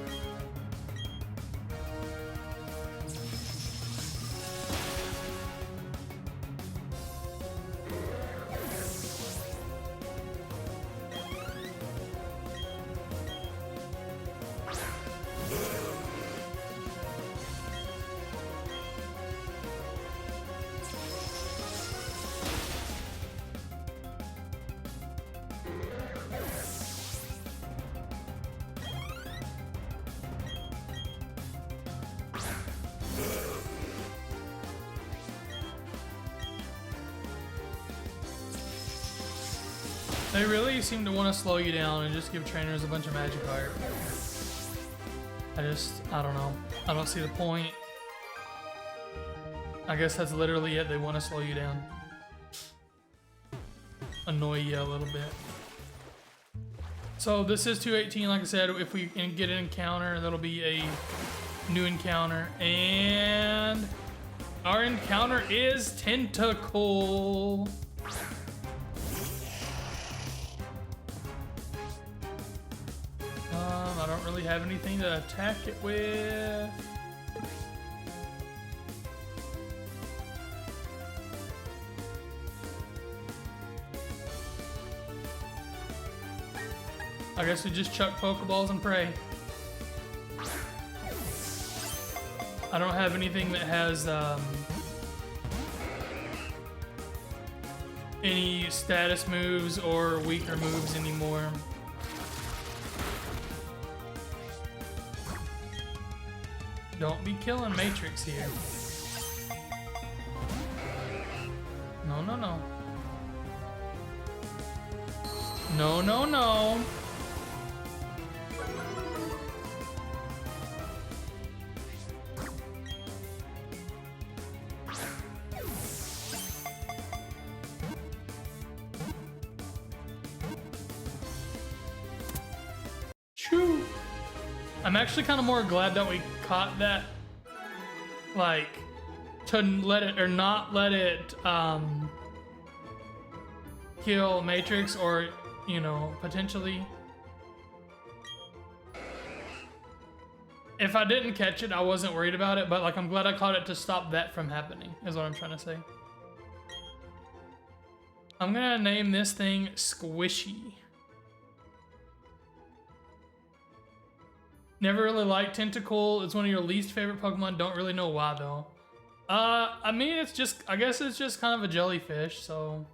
They really seem to want to slow you down and just give trainers a bunch of magic art. I don't know. I don't see the point. I guess that's literally it. They want to slow you down. Annoy you a little bit. So this is 218, like I said. If we can get an encounter, that'll be a new encounter. And our encounter is Tentacle. I don't really have anything to attack it with. I guess we just chuck Pokeballs and pray. I don't have anything that has any status moves or weaker moves anymore. Don't be killing Matrix here. No, no, no. No, no, no. Choo. I'm actually kind of more glad that we caught that, like, to let it or not let it kill Matrix, or, you know, potentially. If I didn't catch it, I wasn't worried about it, but like, I'm glad I caught it to stop that from happening, is what I'm trying to say. I'm gonna name this thing Squishy. Never really liked Tentacle. It's one of your least favorite Pokemon. Don't really know why though. I mean, it's just, I guess it's just kind of a jellyfish, so.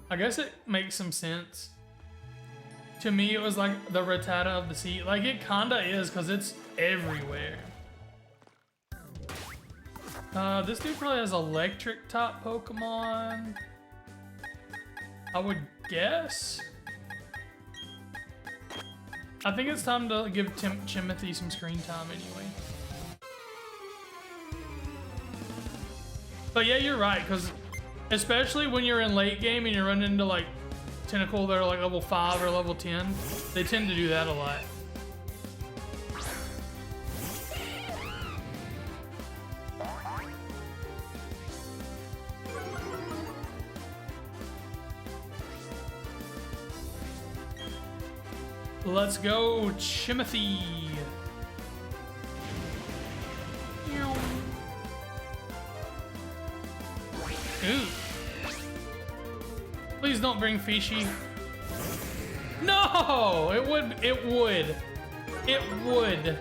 I guess it makes some sense. To me, it was like the Rattata of the sea. Like, it kinda is, because it's everywhere. This dude probably has electric type Pokemon, I would guess. I think it's time to give Chimothy some screen time anyway. But yeah, you're right, because especially when you're in late game and you're running into like Tentacle that are like level 5 or level 10, they tend to do that a lot. Let's go, Chimothy. Ooh. Please don't bring Fishy. No! It would. It would. It would.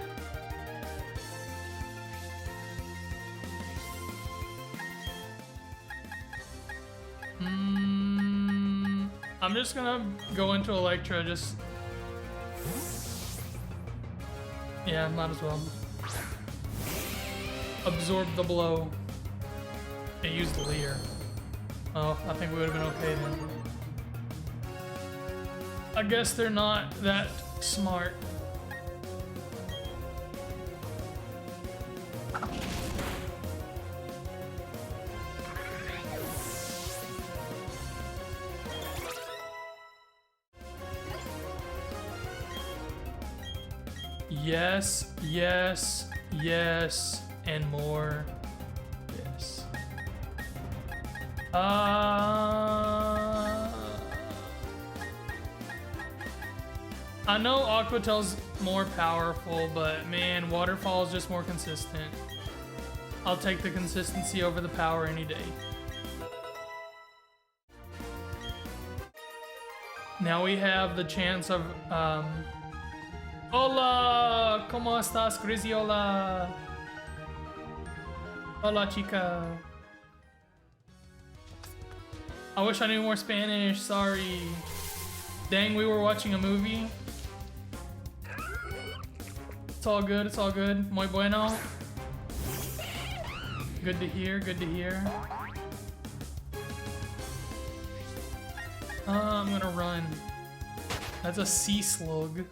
I'm just gonna go into Electra, just... Yeah, might as well. Absorb the blow. It used the Leer. Oh, I think we would have been okay then. I guess they're not that smart. Yes, yes, yes, and more. Yes. I know Aquatel's more powerful, but man, Waterfall is just more consistent. I'll take the consistency over the power any day. Now we have the chance of, Hola! ¿Cómo estás, Griziola? Hola, chica. I wish I knew more Spanish, sorry. Dang, we were watching a movie. It's all good, it's all good. Muy bueno. Good to hear, good to hear. I'm gonna run. That's a sea slug.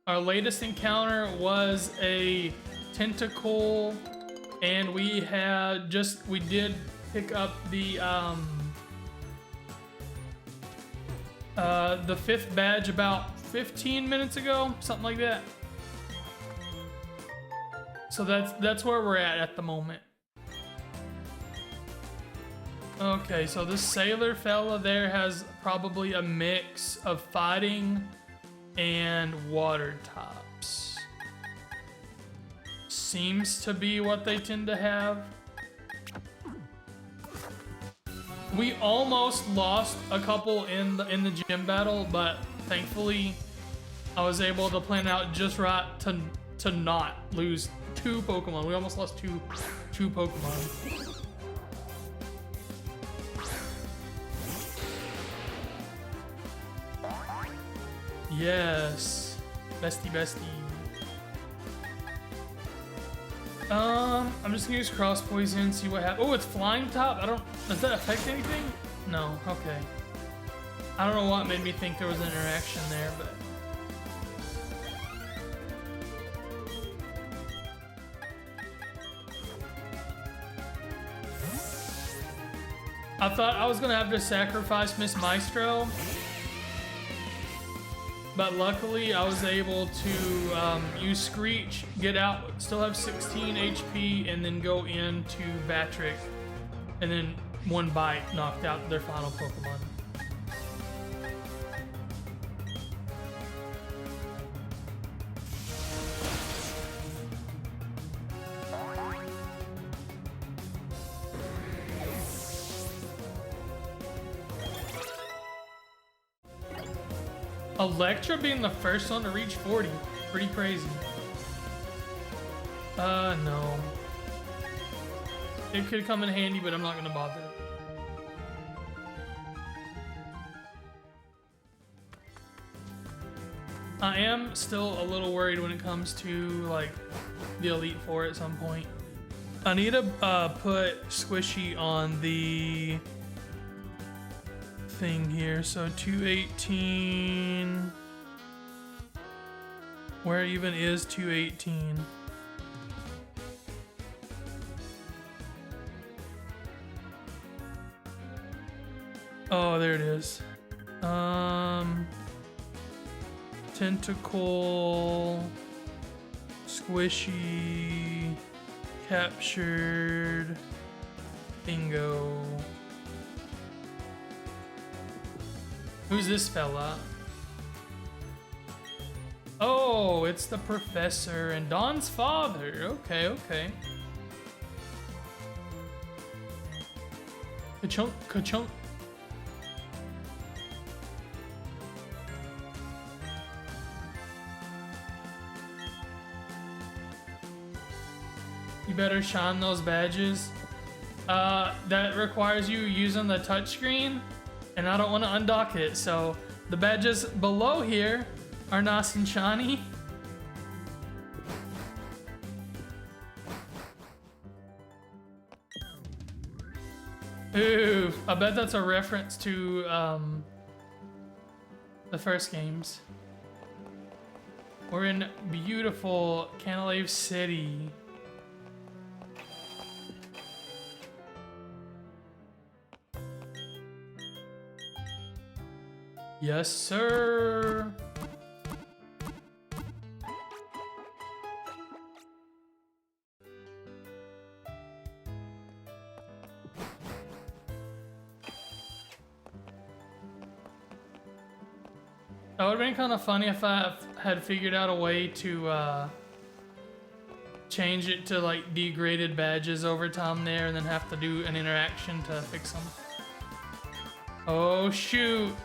Our latest encounter was a tentacle, and we did pick up the 5th badge about 15 minutes ago, something like that. So that's where we're at the moment. Okay, so this sailor fella there has probably a mix of fighting and water tops. Seems to be what they tend to have. We almost lost a couple in the gym battle, but thankfully I was able to plan out just right to not lose 2 Pokemon. We almost lost two Pokemon. Yes, bestie. I'm just gonna use Cross Poison, see what happens. Oh, it's Flying Top. Does that affect anything? No, okay. I don't know what made me think there was an interaction there, but. I thought I was gonna have to sacrifice Miss Maestro, but luckily I was able to use Screech, get out, still have 16 HP, and then go into Batrick, and then 1 bite knocked out their final Pokemon. Electra being the first one to reach 40. Pretty crazy. No. It could come in handy, but I'm not gonna bother. I am still a little worried when it comes to like the Elite Four at some point. I need to put Squishy on the thing here. So 218. Where even is 218? Oh, there it is. Tentacle, Squishy, captured, bingo. Who's this fella? Oh, it's the professor and Don's father. Okay, okay. Ka-chunk, ka-chunk. You better shine those badges. That requires you using the touchscreen, and I don't want to undock it, so the badges below here are nice and shiny. Ooh, I bet that's a reference to the first games. We're in beautiful Canalave City. Yes, sir. That would have been kind of funny if I had figured out a way to change it to like degraded badges over time there and then have to do an interaction to fix them. Oh shoot.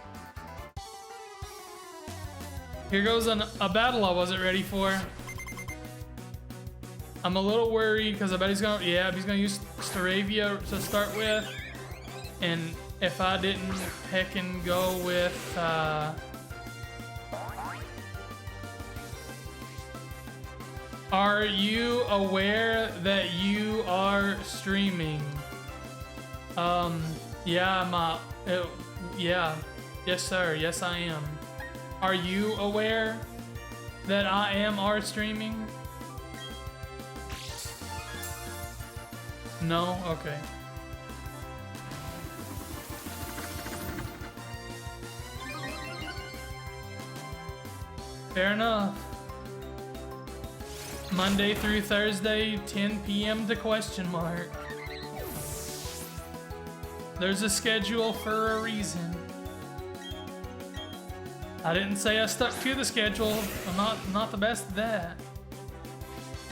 Here goes a battle I wasn't ready for. I'm a little worried because I bet he's gonna, yeah, he's gonna use Staravia to start with. And if I didn't heckin' go with, are you aware that you are streaming? Yeah, yeah. Yes, sir. Yes, I am. Are you aware that I am streaming? No? Okay. Fair enough. Monday through Thursday, 10 p.m. to question mark. There's a schedule for a reason. I didn't say I stuck to the schedule. I'm not the best at that.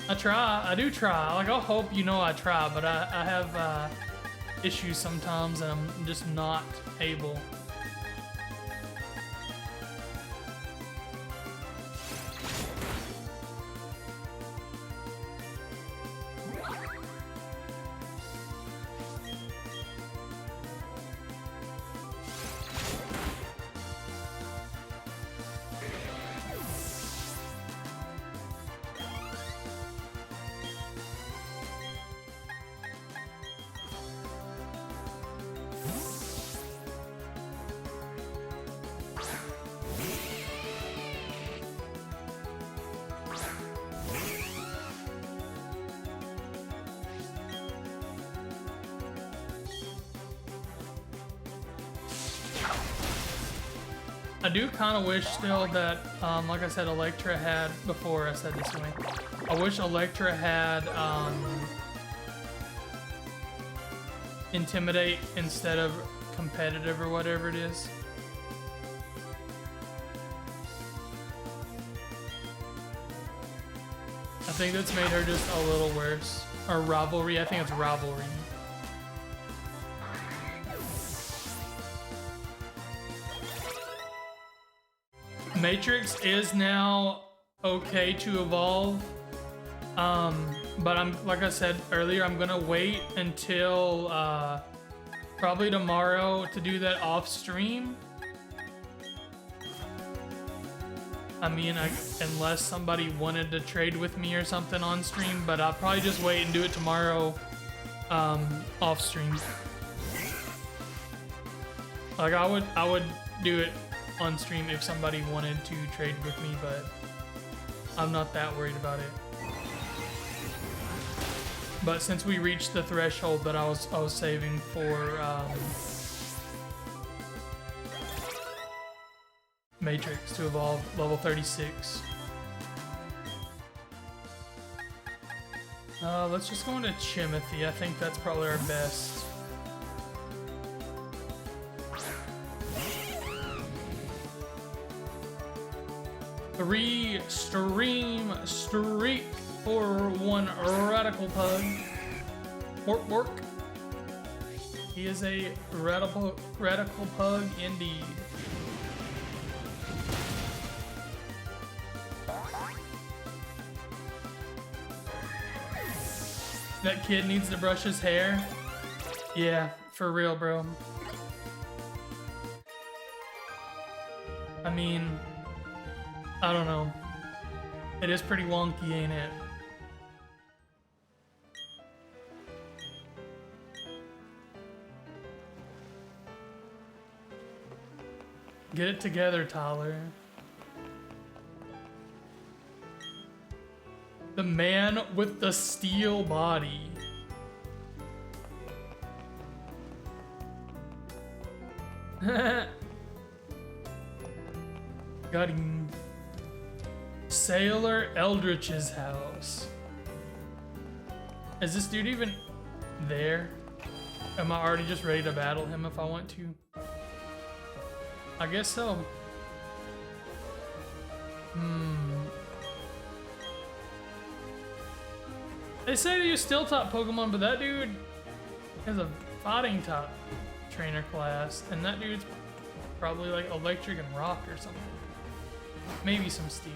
I try. I do try. Like, I'll hope you know I try, but I have issues sometimes and I'm just not able. I do kind of wish still that, like I said, Electra had, before I said this way, I wish Electra had Intimidate instead of competitive or whatever it is. I think that's made her just a little worse. Or Rivalry, I think it's Rivalry. Matrix is now okay to evolve, but like I said earlier, I'm gonna wait until probably tomorrow to do that off stream. I mean, unless somebody wanted to trade with me or something on stream, but I'll probably just wait and do it tomorrow off stream. Like I would do it on stream if somebody wanted to trade with me, but I'm not that worried about it. But since we reached the threshold that I was saving for Matrix to evolve, level 36. Let's just go into Chimothy. I think that's probably our best. Stream streak for one radical pug. Bork. He is a radical pug indeed. That kid needs to brush his hair. Yeah, for real, bro. I mean, I don't know. It is pretty wonky, ain't it? Get it together, Tyler. The man with the steel body. Got him. Sailor Eldritch's house. Is this dude even there? Am I already just ready to battle him if I want to? I guess so. They say they use steel type Pokemon, but that dude has a fighting type trainer class, and that dude's probably like electric and rock or something. Maybe some steel.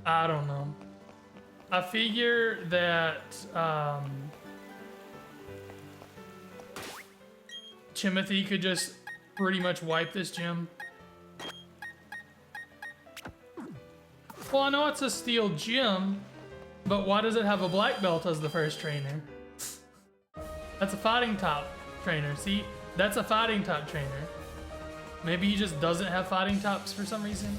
I don't know. I figure that Timothy could just pretty much wipe this gym. Well, I know it's a steel gym, but why does it have a black belt as the first trainer? That's a fighting top trainer. See, that's a fighting top trainer. Maybe he just doesn't have fighting tops for some reason.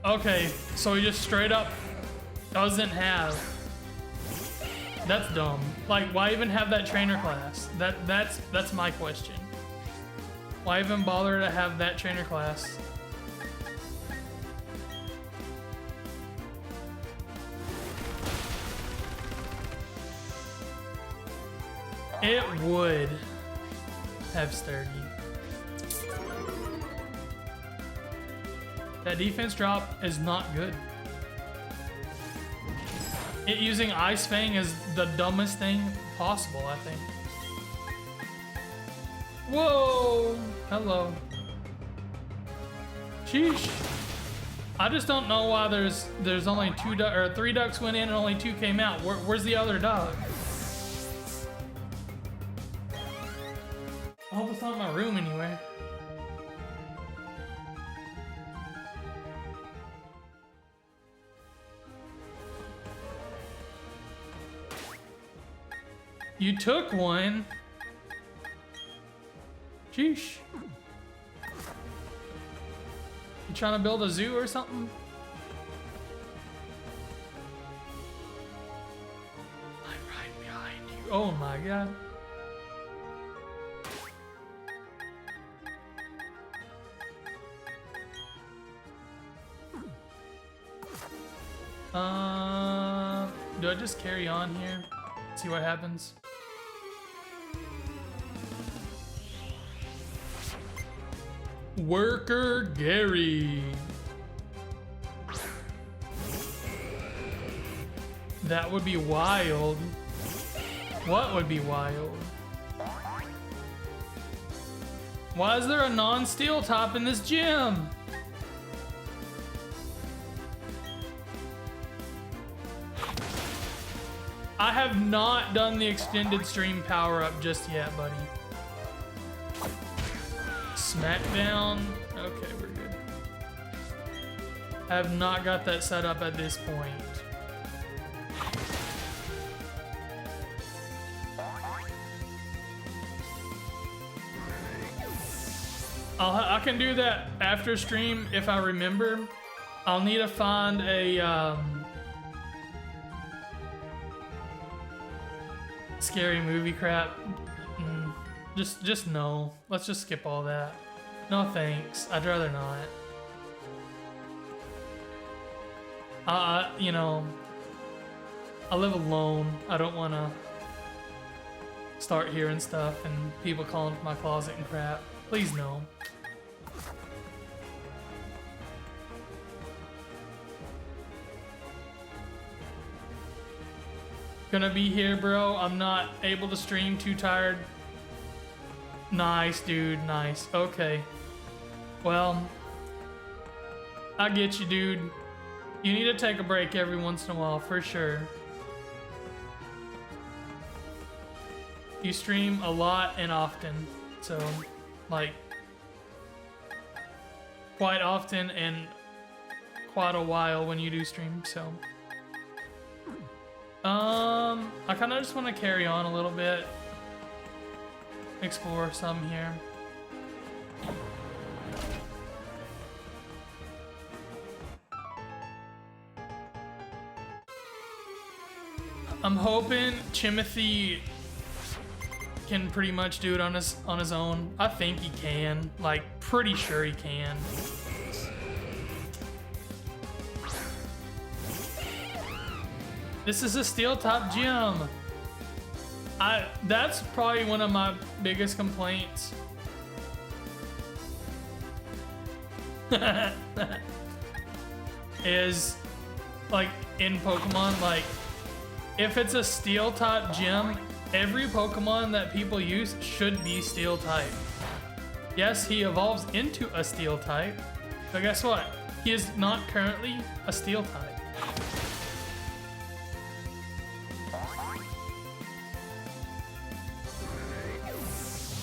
Okay, so he just straight up doesn't have. That's dumb. Like, why even have that trainer class? That's my question. Why even bother to have that trainer class? It would have sturdy. That defense drop is not good. It using Ice Fang is the dumbest thing possible, I think. Whoa! Hello. Sheesh. I just don't know why there's only 3 ducks went in and only 2 came out. Where's the other duck? I hope it's not in my room anywhere. You took one. Sheesh. You trying to build a zoo or something? I'm right behind you. Oh my god. Do I just carry on here? See what happens? Worker Gary. That would be wild. What would be wild? Why is there a non-steel top in this gym? I have not done the extended stream power-up just yet, buddy. Smackdown. Okay, we're good. I have not got that set up at this point. I can do that after stream if I remember. I'll need to find a scary movie crap. Just no. Let's just skip all that. No thanks. I'd rather not. You know, I live alone. I don't want to start hearing stuff and people calling for my closet and crap. Please no. Gonna be here, bro. I'm not able to stream. Too tired. Nice, dude. Nice. Okay. Well, I get you, dude. You need to take a break every once in a while, for sure. You stream a lot and often. So, like, quite often and quite a while when you do stream, so. I kind of just want to carry on a little bit. Explore some here. I'm hoping Timothy can pretty much do it on his own. I think he can. Like, pretty sure he can. This is a steel top gym. That's probably one of my biggest complaints. is like in Pokemon, like if it's a steel type gym, every Pokemon that people use should be steel type. Yes, he evolves into a steel type, but guess what? He is not currently a steel type.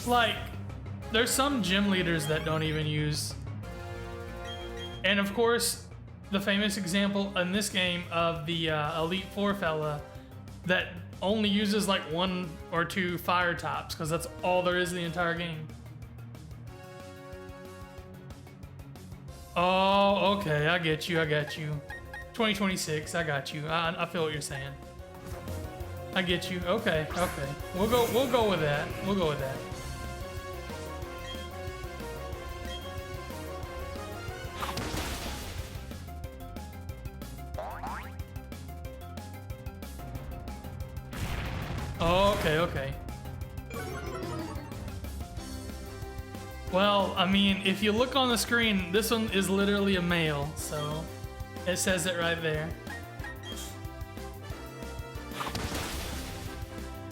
Like, there's some gym leaders that don't even use. And of course, the famous example in this game of the Elite Four fella that only uses like 1 or 2 fire types, because that's all there is in the entire game. Oh, okay, I get you, I got you. 2026, I got you. I feel what you're saying. I get you. Okay, okay. We'll go with that. We'll go with that. Oh, okay, okay. Well, I mean, if you look on the screen, this one is literally a male, so it says it right there.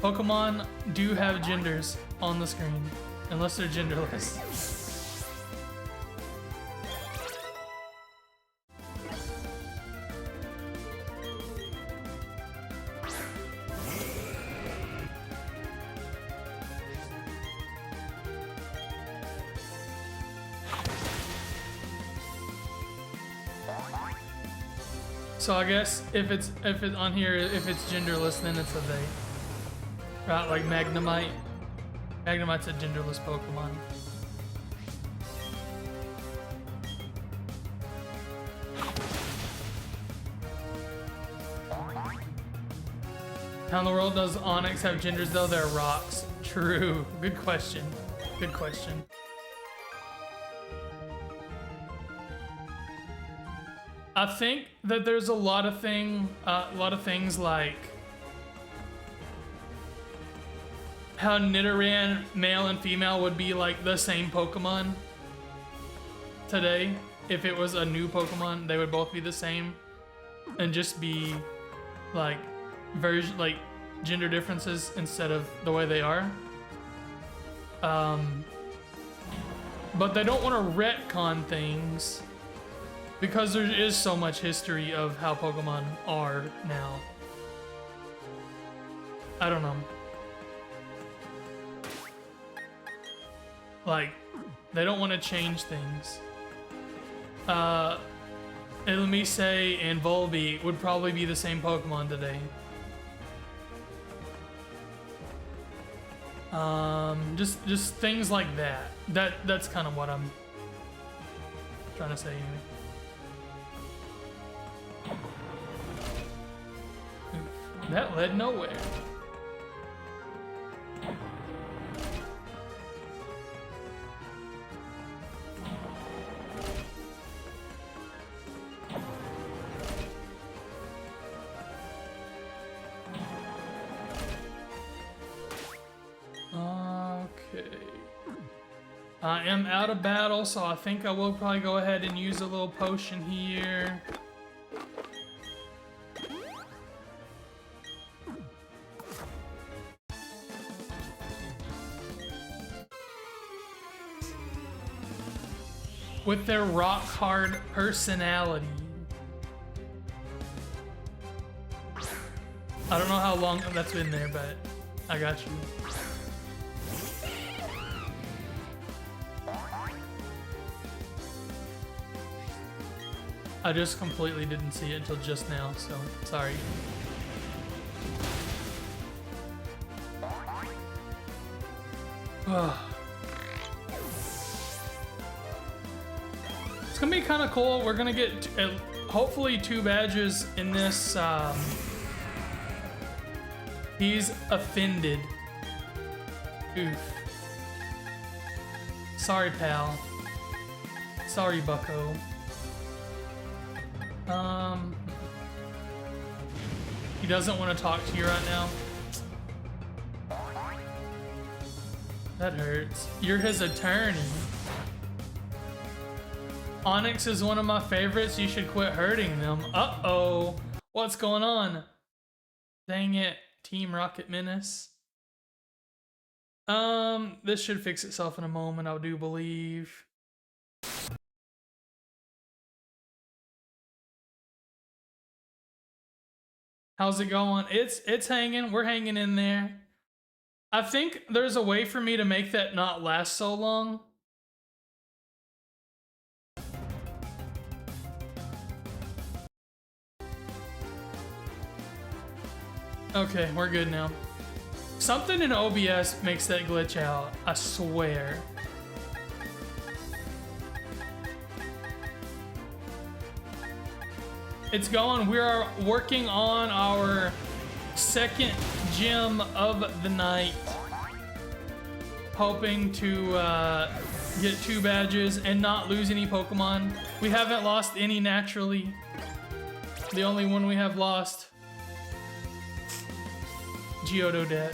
Pokemon do have genders on the screen, unless they're genderless. So I guess if it's on here, if it's genderless, then it's a they. Right, like Magnemite. Magnemite's a genderless Pokemon. How in the world does Onix have genders though? They're rocks. True. Good question. Good question. I think that there's a lot of things like how Nidoran male and female would be like the same Pokemon today. If it was a new Pokemon, they would both be the same and just be like like gender differences instead of the way they are. But they don't want to retcon things, because there is so much history of how Pokemon are now. I don't know. Like, they don't want to change things. Illumise and Volbeat would probably be the same Pokemon today. Just things like that. That's kind of what I'm trying to say anyway. That led nowhere. Okay. I am out of battle, so I think I will probably go ahead and use a little potion here. With their rock hard personality. I don't know how long that's been there, but I got you. I just completely didn't see it until just now, so sorry. It's gonna be kind of cool. We're gonna get hopefully 2 badges in this. He's offended. Oof. Sorry, pal. Sorry, bucko. He doesn't want to talk to you right now. That hurts. You're his attorney. Onix is one of my favorites. You should quit hurting them. Uh-oh. What's going on? Dang it, Team Rocket Menace. This should fix itself in a moment, I do believe. How's it going? It's hanging. We're hanging in there. I think there's a way for me to make that not last so long. Okay, we're good now. Something in OBS makes that glitch out, I swear. It's going. We are working on our second gym of the night. Hoping to get 2 badges and not lose any Pokemon. We haven't lost any naturally. The only one we have lost, Geodude.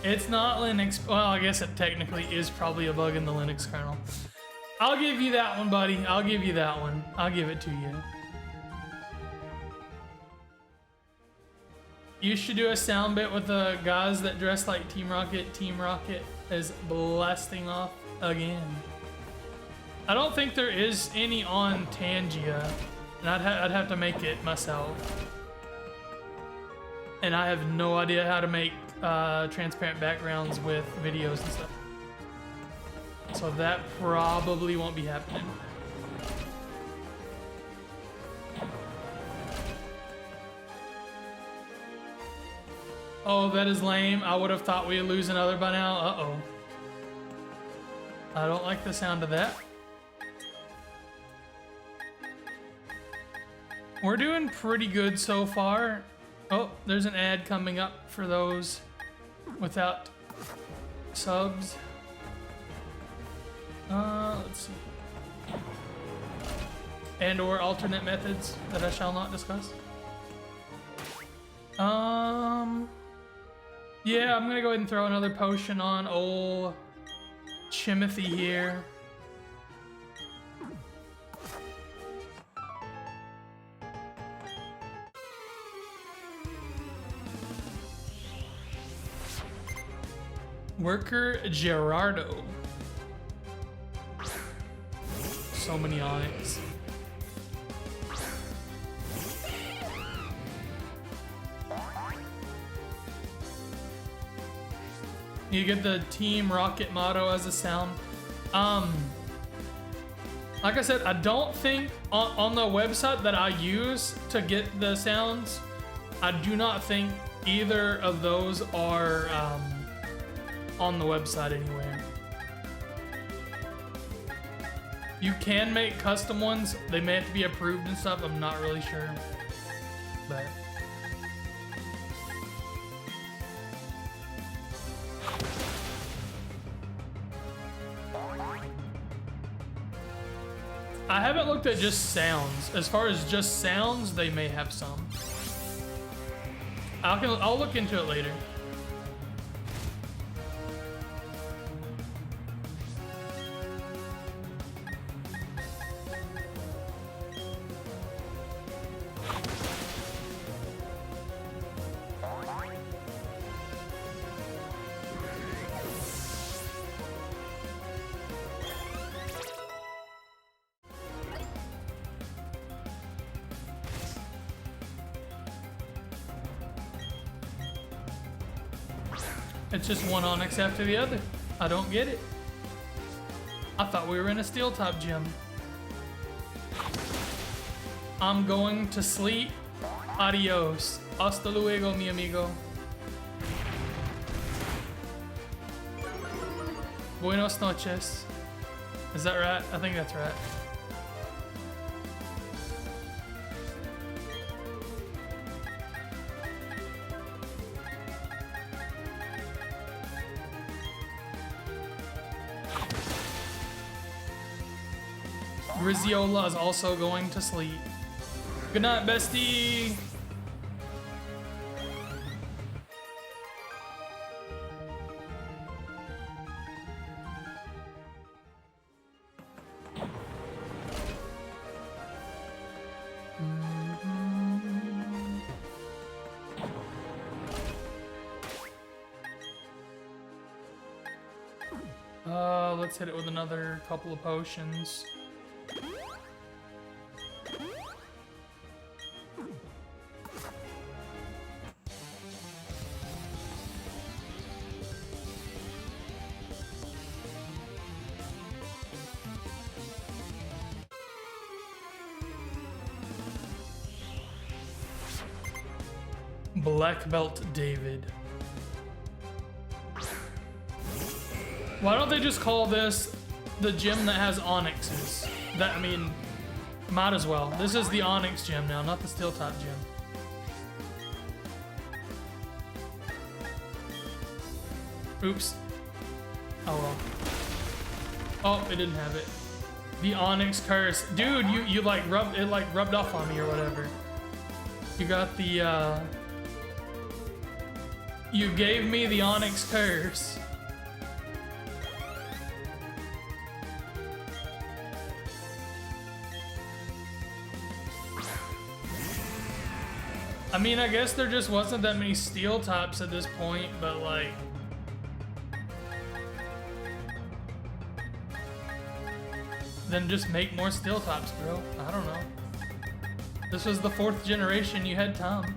It's not Linux. Well, I guess it technically is probably a bug in the Linux kernel. I'll give you that one, buddy. I'll give you that one. I'll give it to you. You should do a sound bit with the guys that dress like Team Rocket. Team Rocket is blasting off again. I don't think there is any on Tangia, and I'd have to make it myself. And I have no idea how to make transparent backgrounds with videos and stuff. So that probably won't be happening. Oh, that is lame. I would have thought we'd lose another by now. Uh-oh. I don't like the sound of that. We're doing pretty good so far. Oh, there's an ad coming up for those without subs. Let's see. And or alternate methods that I shall not discuss. Yeah, I'm gonna go ahead and throw another potion on old Chimothy here. Worker Gerardo. So many eyes. You get the Team Rocket motto as a sound. Like I said, I don't think on the website that I use to get the sounds, I do not think either of those are on the website anywhere. You can make custom ones. They may have to be approved and stuff. I'm not really sure, but. I haven't looked at just sounds. As far as just sounds, they may have some. I'll look into it later. It's just one Onyx after the other. I don't get it. I thought we were in a steel type gym. I'm going to sleep. Adios. Hasta luego, mi amigo. Buenos noches. Is that right? I think that's right. Griziola is also going to sleep. Good night, bestie. Let's hit it with another couple of potions. Black Belt David. Why don't they just call this the gym that has onyxes? That, I mean, might as well. This is the onyx gym now, not the steel top gym. Oops. Oh well. Oh, it didn't have it. The onyx curse. Dude, you like rubbed off on me or whatever. You got the you gave me the onyx curse. I mean, I guess there just wasn't that many steel tops at this point, but like... Then just make more steel tops, bro. I don't know. This was the 4th generation, you had time.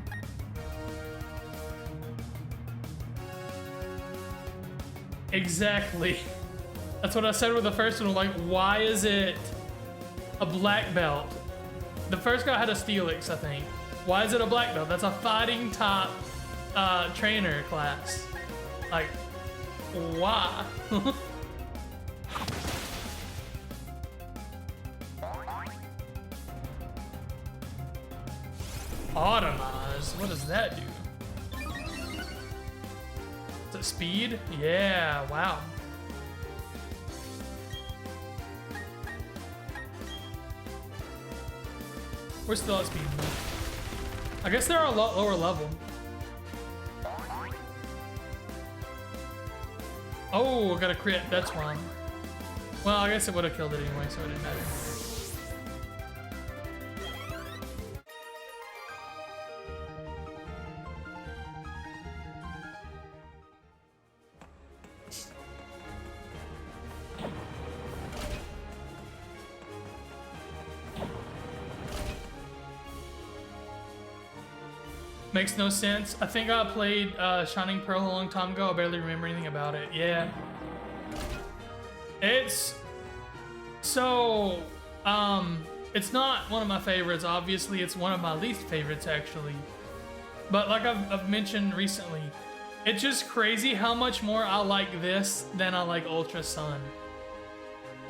Exactly. That's what I said with the first one. Like, why is it a black belt? The first guy had a Steelix, I think. Why is it a black belt? That's a fighting top trainer class. Like, why? Automize? What does that do? Is it speed? Yeah, wow. We're still at speed though. I guess they're a lot lower level. Oh, I got a crit, that's why. Well, I guess it would have killed it anyway, so it didn't matter. Makes no sense. I think I played Shining Pearl a long time ago. I barely remember anything about it. Yeah. It's... So... it's not one of my favorites, obviously. It's one of my least favorites, actually. But like I've mentioned recently, it's just crazy how much more I like this than I like Ultra Sun.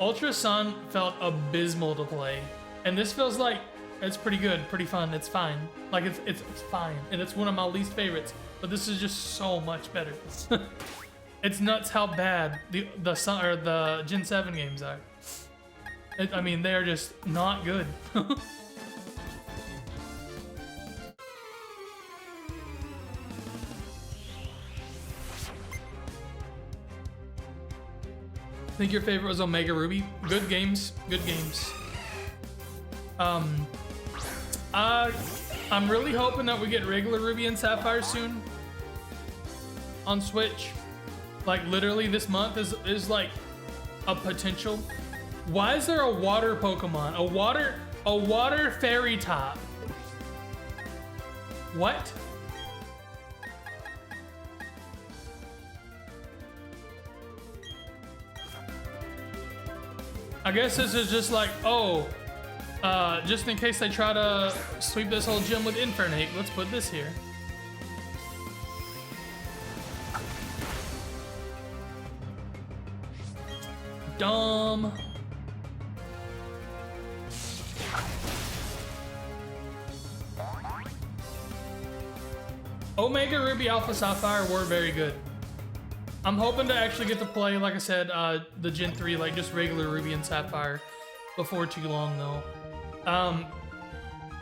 Ultra Sun felt abysmal to play. And this feels like it's pretty good, pretty fun. It's fine. Like it's fine, and it's one of my least favorites. But this is just so much better. It's nuts how bad the Sun or the Gen 7 games are. I mean, they are just not good. I think your favorite was Omega Ruby. Good games, good games. I'm really hoping that we get regular Ruby and Sapphire soon on Switch. Like literally this month is like a potential. Why is there a water Pokemon? A water fairy top. What? I guess this is just like, oh, just in case they try to sweep this whole gym with Infernape, let's put this here. Dumb. Omega Ruby Alpha Sapphire were very good. I'm hoping to actually get to play, like I said, the Gen 3, like just regular Ruby and Sapphire before too long though.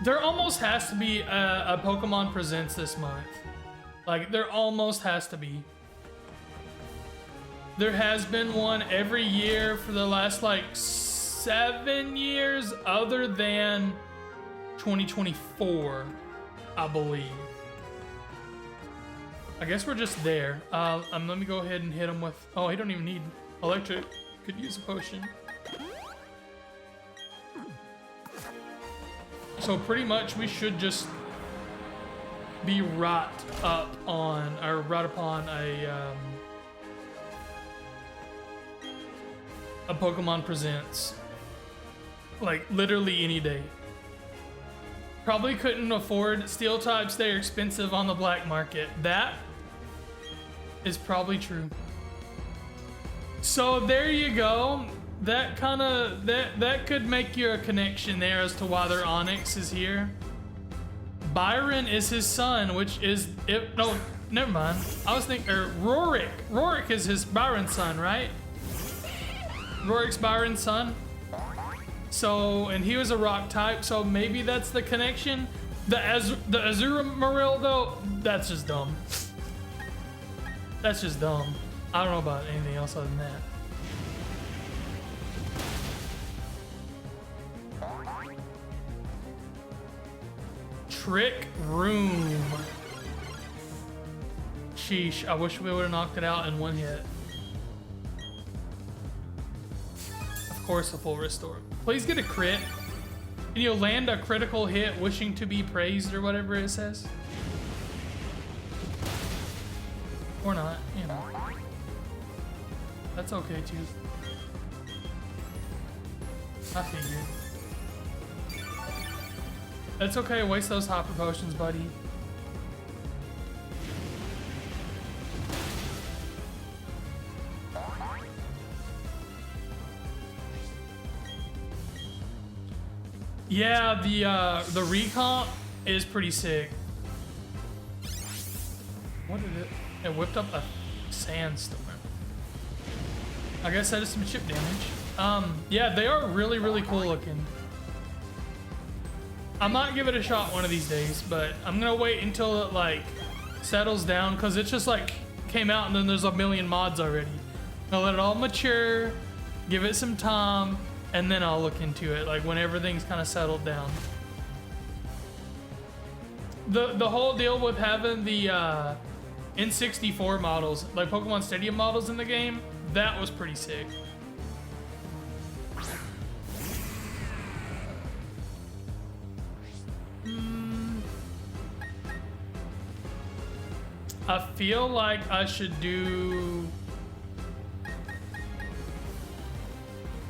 There almost has to be a Pokemon Presents this month. Like, there almost has to be. There has been one every year for the last, like, 7 years, other than 2024, I believe. I guess we're just there. Let me go ahead and hit him with... Oh, he don't even need Electric could use a potion. So pretty much we should just be right upon a Pokemon Presents. Like literally any day. Probably couldn't afford steel types, they're expensive on the black market. That is probably true. So there you go. That kind of that could make you a connection there as to why their Onyx is here. Byron is his son, which is no, never mind. I was thinking Rorik. Rorik is his Byron's son, right? Rorik's Byron's son. So, and he was a rock type, so maybe that's the connection. The Azumarill though, that's just dumb. That's just dumb. I don't know about anything else other than that. Trick Room. Sheesh, I wish we would have knocked it out in one hit. Of course, a full restore. Please get a crit. Can you land a critical hit wishing to be praised or whatever it says? Or not, you know. That's okay too. I figured. That's okay, waste those hopper potions, buddy. Yeah, the recomp is pretty sick. What did it? It whipped up a sandstorm. I guess that is some chip damage. Yeah, they are really, really cool looking. I might give it a shot one of these days, but I'm gonna wait until it like settles down because it just like came out and then there's a million mods already. I'll let it all mature, give it some time, and then I'll look into it like when everything's kind of settled down. The whole deal with having the N64 models, like Pokemon Stadium models in the game, that was pretty sick. I feel like I should do...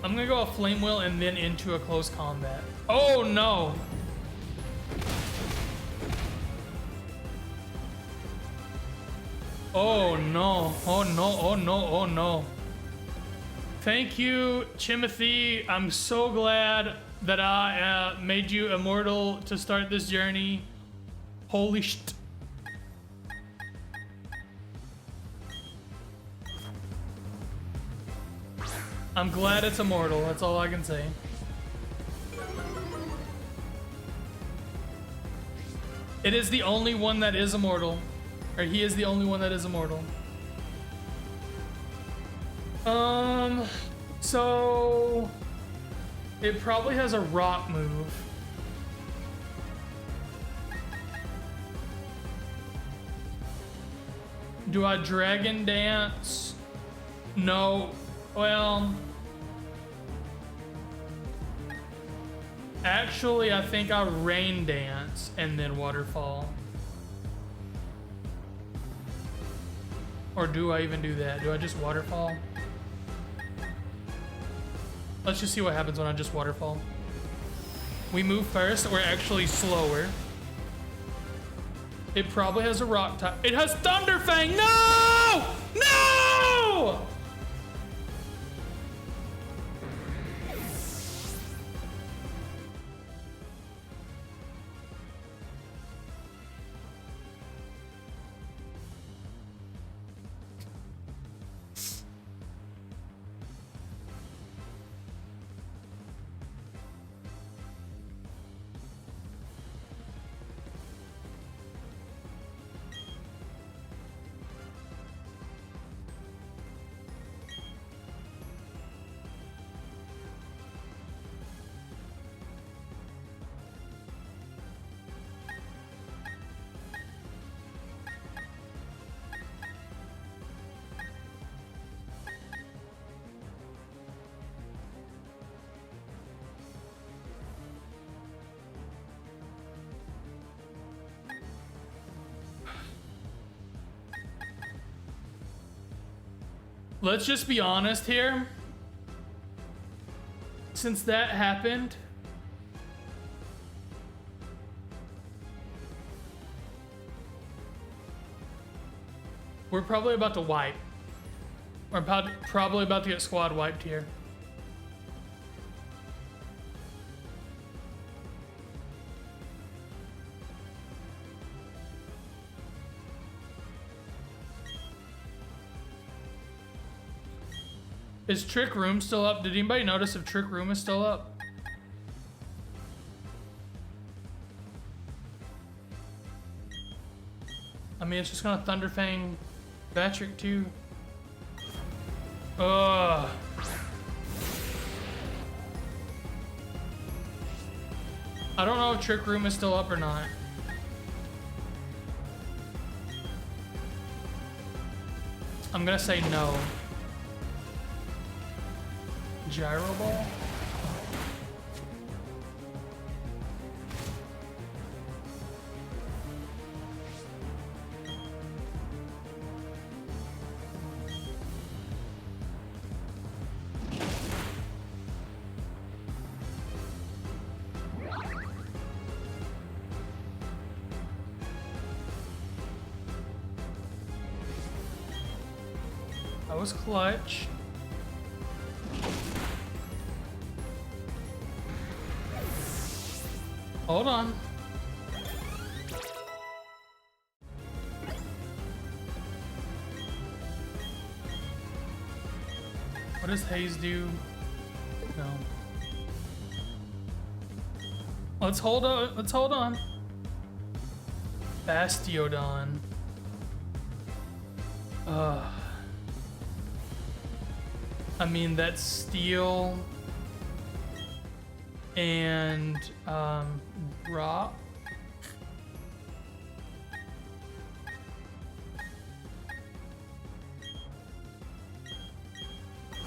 I'm gonna go a Flame Wheel and then into a close combat. Oh no! Oh no, oh no, oh no, oh no. Thank you, Chimothy. I'm so glad that I made you immortal to start this journey. Holy shit. I'm glad it's immortal, that's all I can say. It is the only one that is immortal. Or he is the only one that is immortal. So... it probably has a rock move. Do I Dragon Dance? No. Well... actually, I think I Rain Dance and then Waterfall. Or do I even do that? Do I just Waterfall? Let's just see what happens when I just Waterfall. We move first, we're actually slower. It probably has a rock type. It has Thunder Fang! No! No! let's just be honest here. Since that happened, we're probably about to wipe. We're probably about to get squad wiped here. Is Trick Room still up? Did anybody notice if Trick Room is still up? I mean, it's just gonna Thunderfang Patrick too. Ugh. I don't know if Trick Room is still up or not. I'm gonna say no. Gyro Ball? That was clutch. Hold on. What does Haze do? No. Let's hold on. Let's hold on. Bastiodon. I mean, that's steel and rock.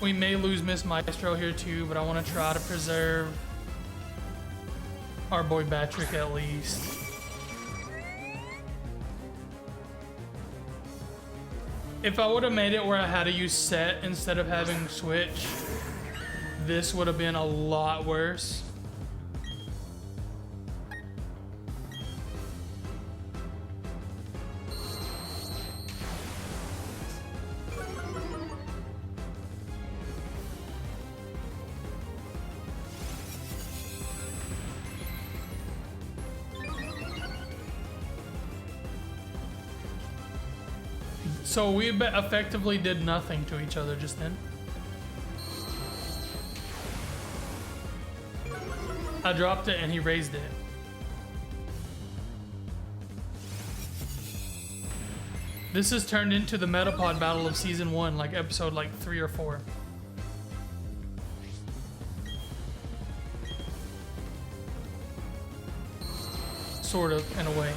We may lose Miss Maestro here too, but I want to try to preserve our boy Batrick at least. If I would have made it where I had to use set instead of having switch, this would have been a lot worse. So we effectively did nothing to each other just then. I dropped it and he raised it. This has turned into the Metapod battle of season 1, like episode like 3 or 4. Sort of, in a way.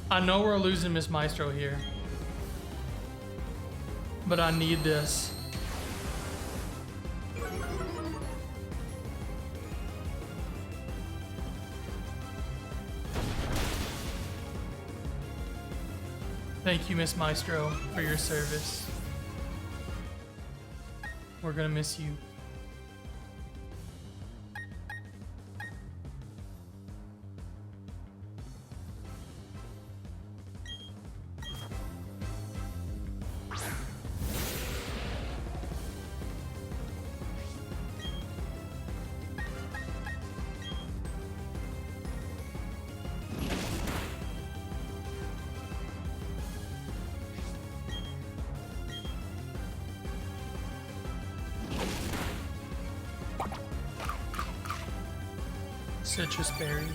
I know we're losing Miss Maestro here, but I need this. Thank you, Miss Maestro, for your service. We're gonna miss you. Citrus berry.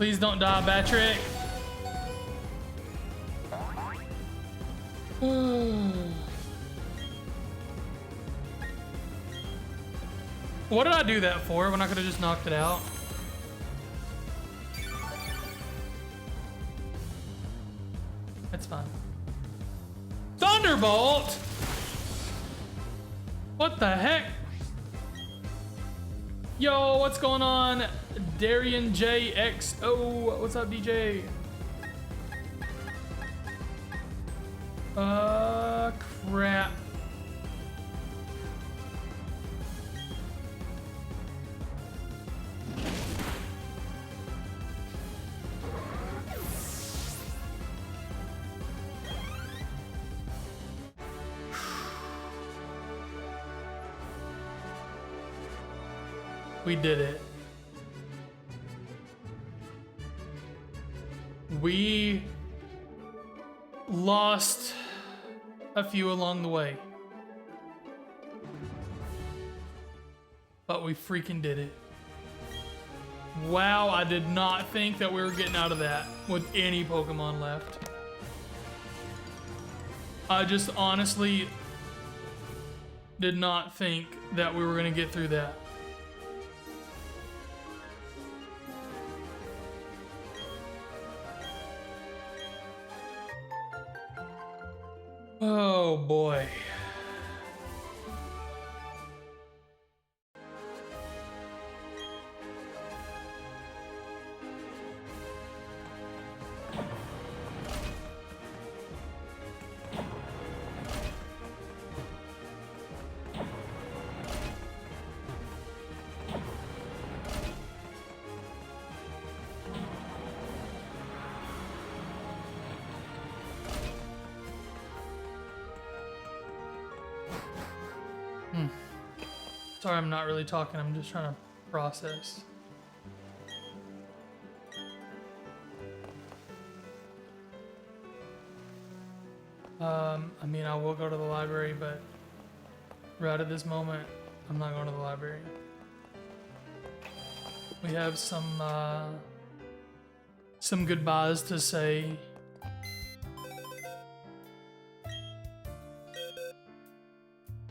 Please don't die, Batrick. What did I do that for when I could have just knocked it out? That's fine. Thunderbolt? What the heck? Yo, what's going on? Darian JXO. What's up, DJ? Crap. We did it. We lost a few along the way, but we freaking did it. Wow, I did not think that we were getting out of that with any Pokemon left. I just honestly did not think that we were gonna get through that. Oh boy. Sorry, I'm not really talking. I'm just trying to process. I mean, I will go to the library, but right at this moment, I'm not going to the library. We have some goodbyes to say.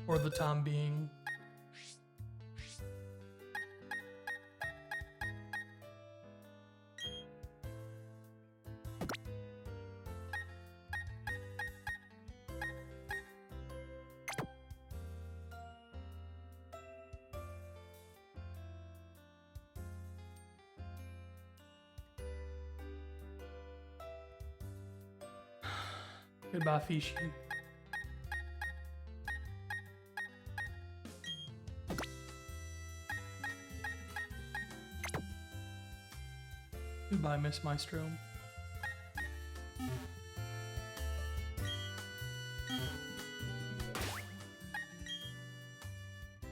For the time being. Goodbye, Fishy. Goodbye, Miss Maestro.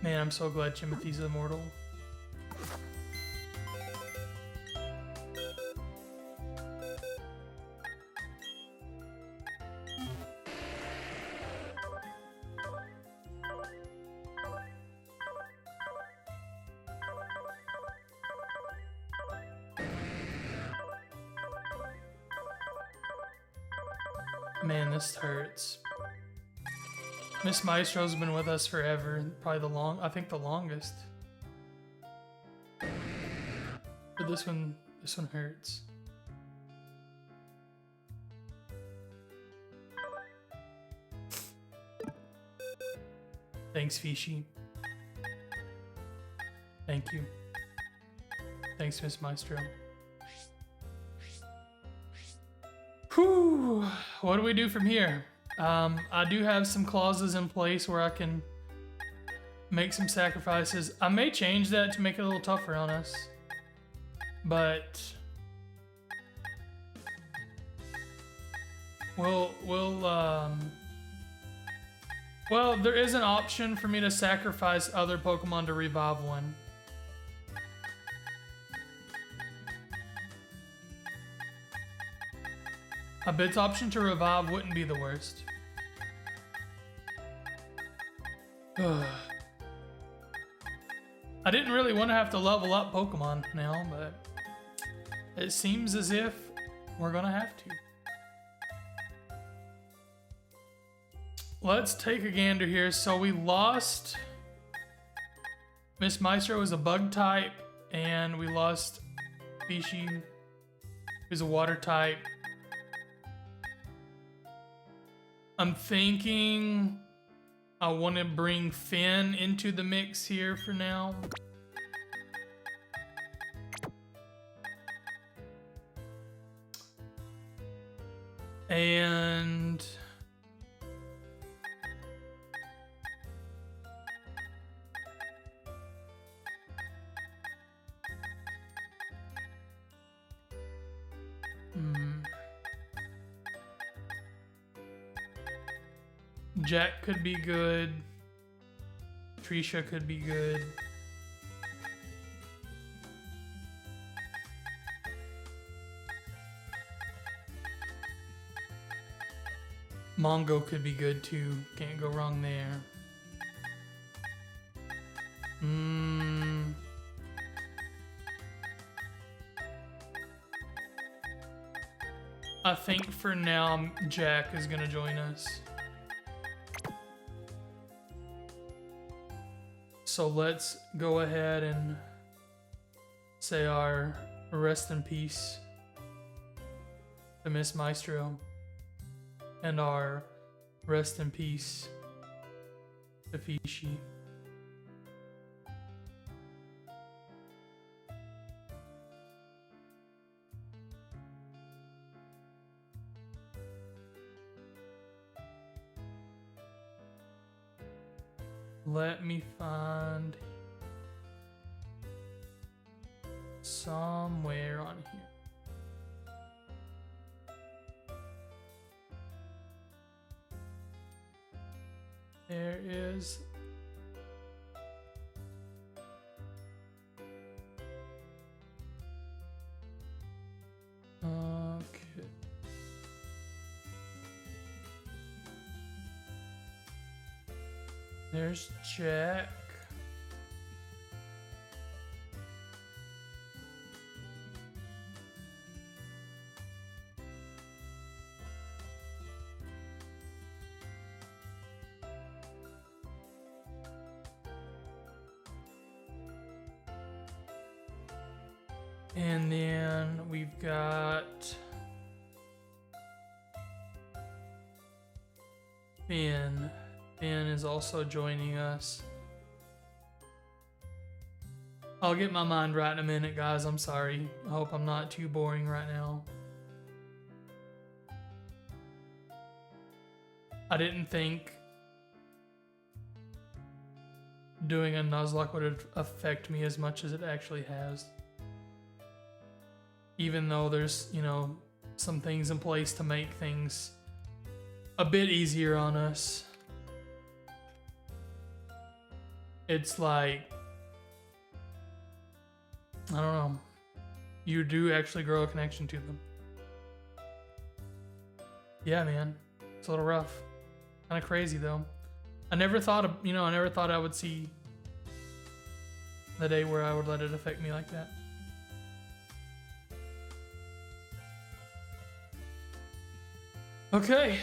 Man, I'm so glad Timothy's immortal. Man, this hurts. Miss Maestro's been with us forever, probably I think the longest. But this one hurts. Thanks, Fishy. Thank you. Thanks, Miss Maestro. Whew. What do we do from here? I do have some clauses in place where I can make some sacrifices. I may change that to make it a little tougher on us. But well, there is an option for me to sacrifice other Pokemon to revive one. A bid's option to revive wouldn't be the worst. I didn't really want to have to level up Pokemon now, but It seems as if we're gonna have to. Let's take a gander here. So we lost Miss Maestro is a bug type, and we lost Fishy, who's a water type. I'm thinking I want to bring Finn into the mix here for now. And Jack could be good. Trisha could be good. Mongo could be good too. Can't go wrong there. I think for now Jack is gonna join us. So let's go ahead and say our rest in peace to Miss Maestro and our rest in peace to Fishy. Let me find somewhere on here. There is okay. There's Jack. And then we've got Finn. Finn is also joining us. I'll get my mind right in a minute, guys. I'm sorry. I hope I'm not too boring right now. I didn't think doing a Nuzlocke would affect me as much as it actually has. Even though there's, you know, some things in place to make things a bit easier on us. It's like, I don't know, you do actually grow a connection to them. Yeah, man, it's a little rough. Kind of crazy though. I never thought I would see the day where I would let it affect me like that. Okay.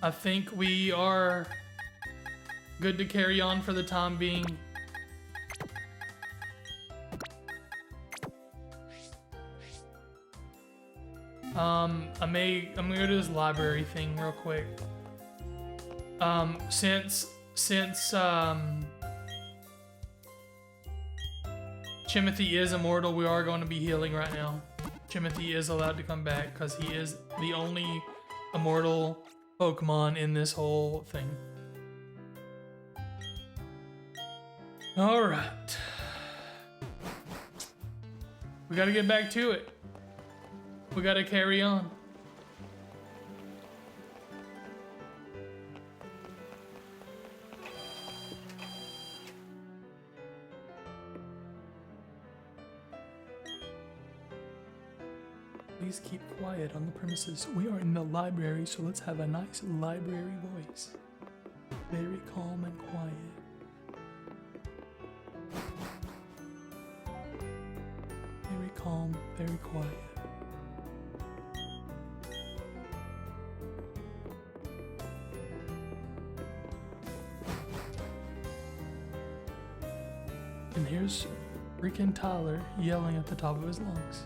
I think we are good to carry on for the time being. I'm gonna go to this library thing real quick. Since Timothy is immortal, we are going to be healing right now. Timothy is allowed to come back because he is the only immortal Pokemon in this whole thing. All right. We got to get back to it. We got to carry on. Please keep quiet on the premises. We are in the library, so let's have a nice library voice. Very calm and quiet. calm, very quiet. And here's freaking Tyler yelling at the top of his lungs.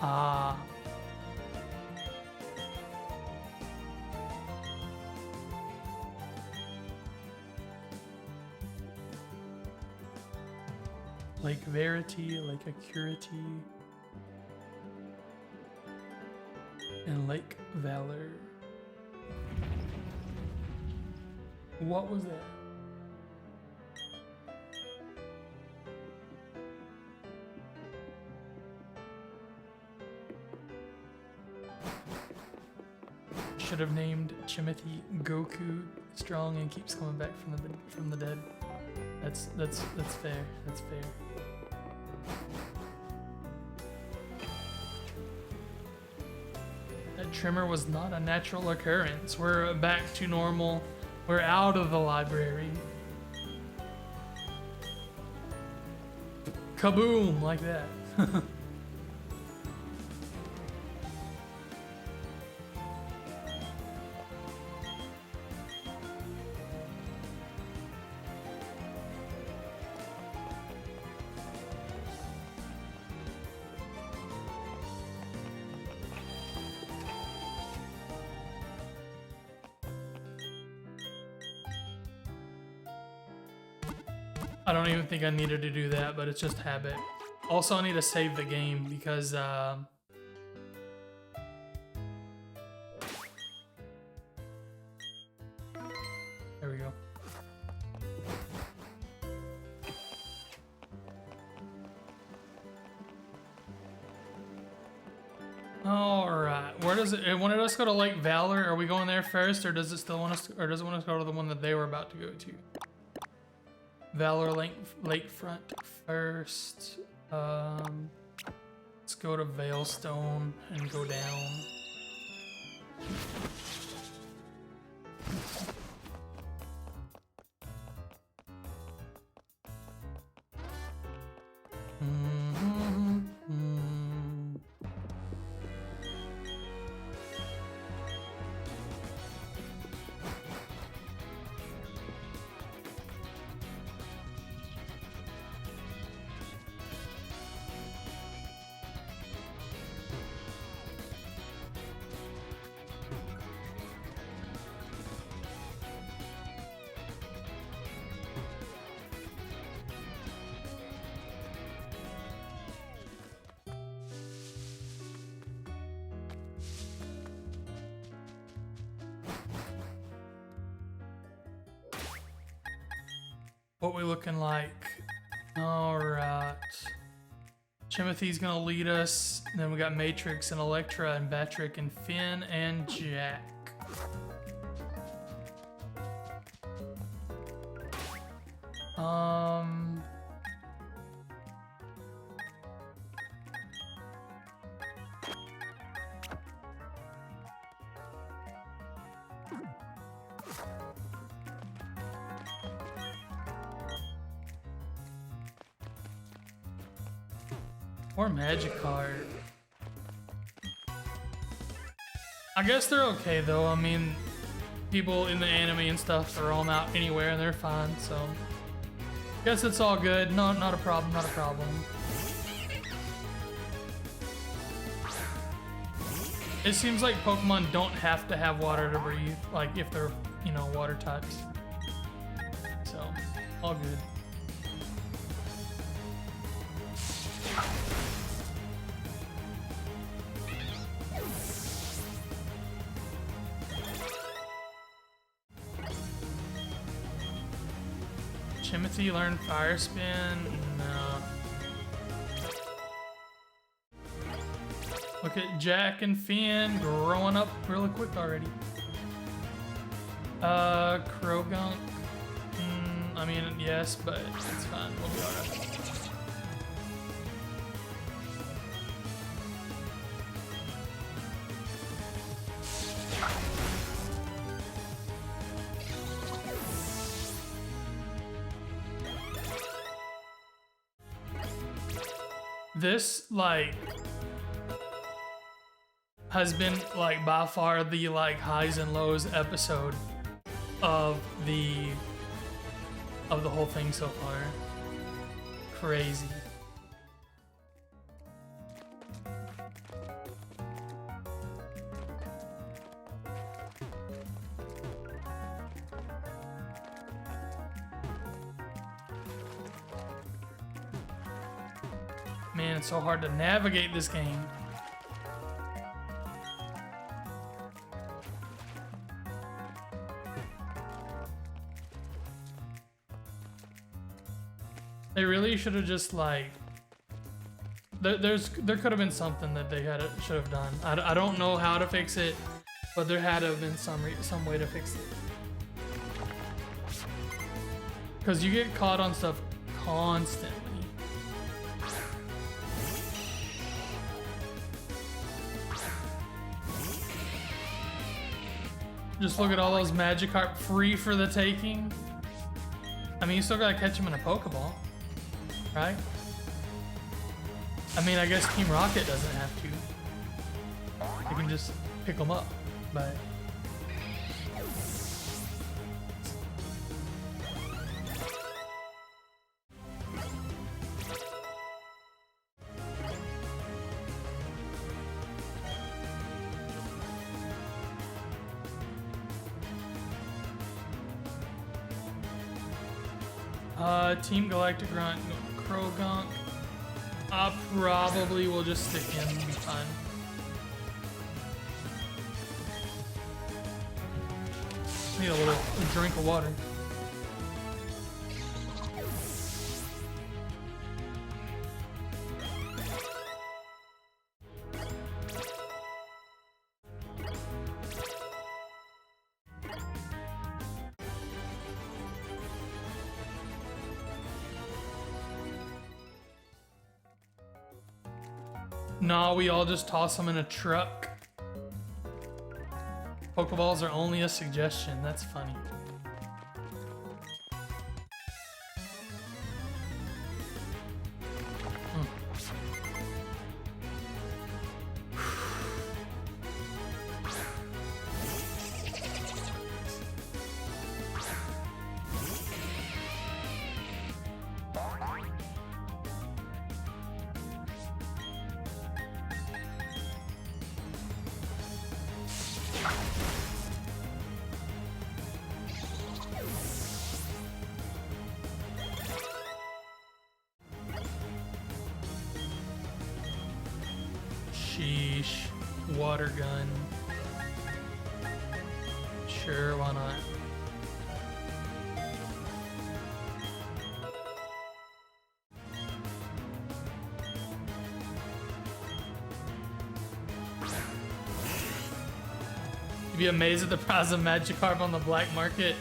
Ah. Like Verity, like Acurity, and like Valor. What was that? Should have named Chimothy Goku strong and keeps coming back from the dead. That's fair. That's fair. That tremor was not a natural occurrence. We're back to normal. We're out of the library. Kaboom, like that. I don't even think I needed to do that, but it's just habit. Also, I need to save the game because there we go. All right, where does it wanted us to go to Lake Valor? Are we going there first, or does it still want us to, or does it want us to go to the one that they were about to go to? Valor Lakefront first. Let's go to Veilstone and go down. What we looking like? All right. Timothy's gonna lead us. Then we got Matrix and Electra and Batrick and Finn and Jack. Or Magikarp. I guess they're okay though. I mean, people in the anime and stuff throw them out anywhere and they're fine, so. Guess it's all good. No, not a problem, not a problem. It seems like Pokemon don't have to have water to breathe, like if they're, you know, water types. So, all good. Timothy learned Fire Spin? No. Look at Jack and Finn growing up really quick already. Krogunk. I mean, yes, but it's fine. We'll be alright. This, like, has been, like, by far the, like, highs and lows episode of the whole thing so far. Crazy. Man, it's so hard to navigate this game. They really should have just, like, there could have been something that they should have done. I don't know how to fix it, but there had to have been some way to fix it. Because you get caught on stuff constantly. Just look at all those Magikarp free for the taking. I mean, you still gotta catch them in a Pokeball, right? I mean, I guess Team Rocket doesn't have to. They can just pick them up, but... Team Galactic Grunt, Krogunk. I probably will just stick in and be fine. Need a drink of water. Nah, we all just toss them in a truck. Pokeballs are only a suggestion. That's funny. Sheesh. Water gun. Sure, why not? You'd be amazed at the price of Magikarp on the black market.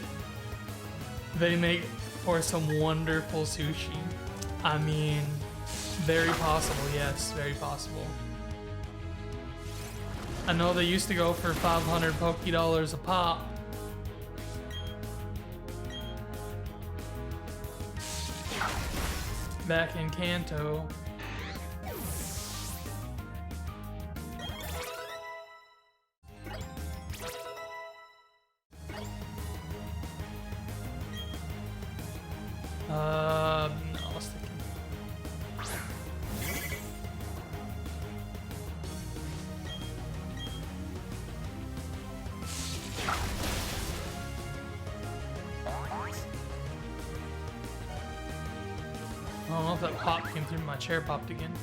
They make for some wonderful sushi. I mean, very possible, yes, very possible. I know they used to go for 500 Poké-Dollars a pop. Back in Kanto. No, I was thinking. I don't know if that pop came through. My chair popped again.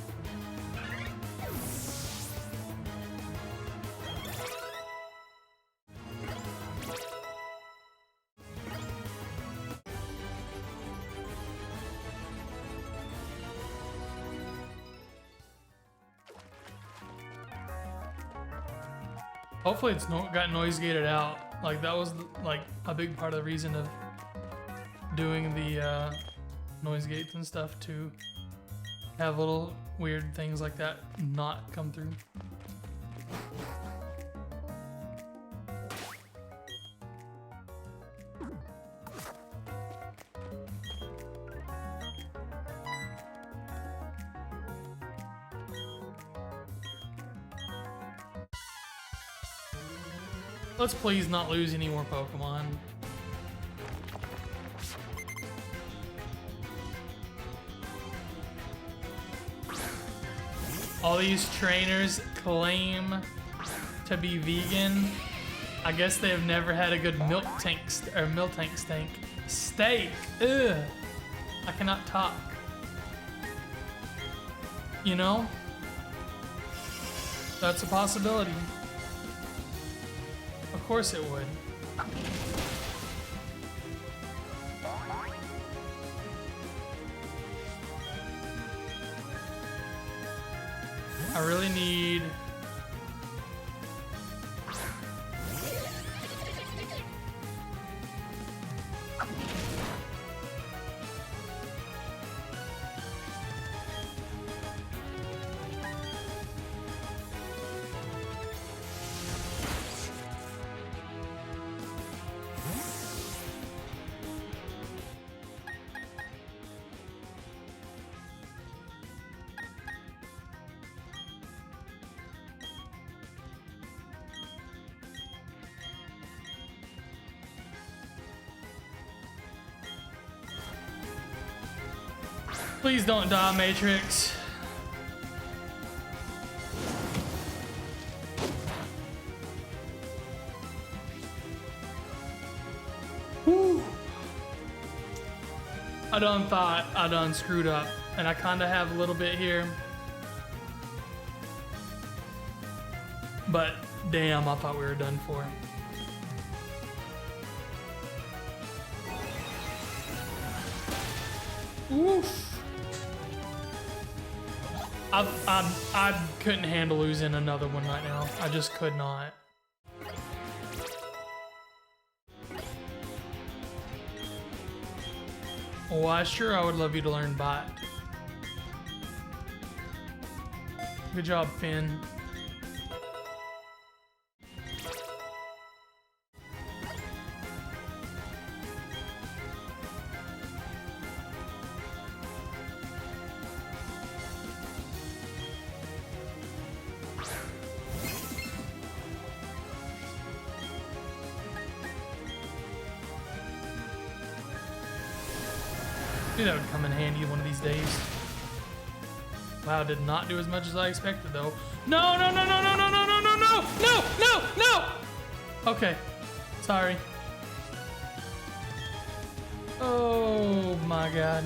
Hopefully it's got noise gated out. Like that was like a big part of the reason of doing the noise gates and stuff, to have little weird things like that not come through. Let's please not lose any more Pokemon. All these trainers claim to be vegan. I guess they have never had a good milk tank steak. Ugh. I cannot talk. You know? That's a possibility. Of course it would. I really need... Please don't die, Matrix. Woo. I done thought I done screwed up, and I kind of have a little bit here. But damn, I thought we were done for. Oof. I couldn't handle losing another one right now. I just could not. Why, sure, I would love you to learn bot. Good job, Finn. That would come in handy one of these days. Wow, did not do as much as I expected though. No, no, no, no, no, no, no, no, no, no, no, no, no! Okay, sorry. Oh my God.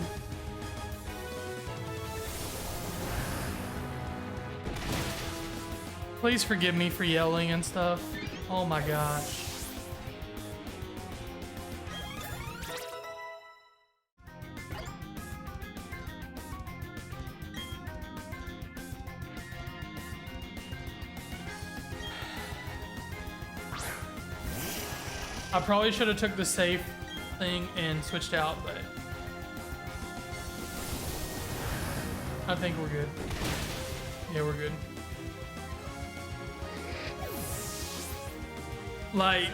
Please forgive me for yelling and stuff. Oh my gosh. I probably should have took the safe thing and switched out, but I think we're good. Yeah, we're good. Like,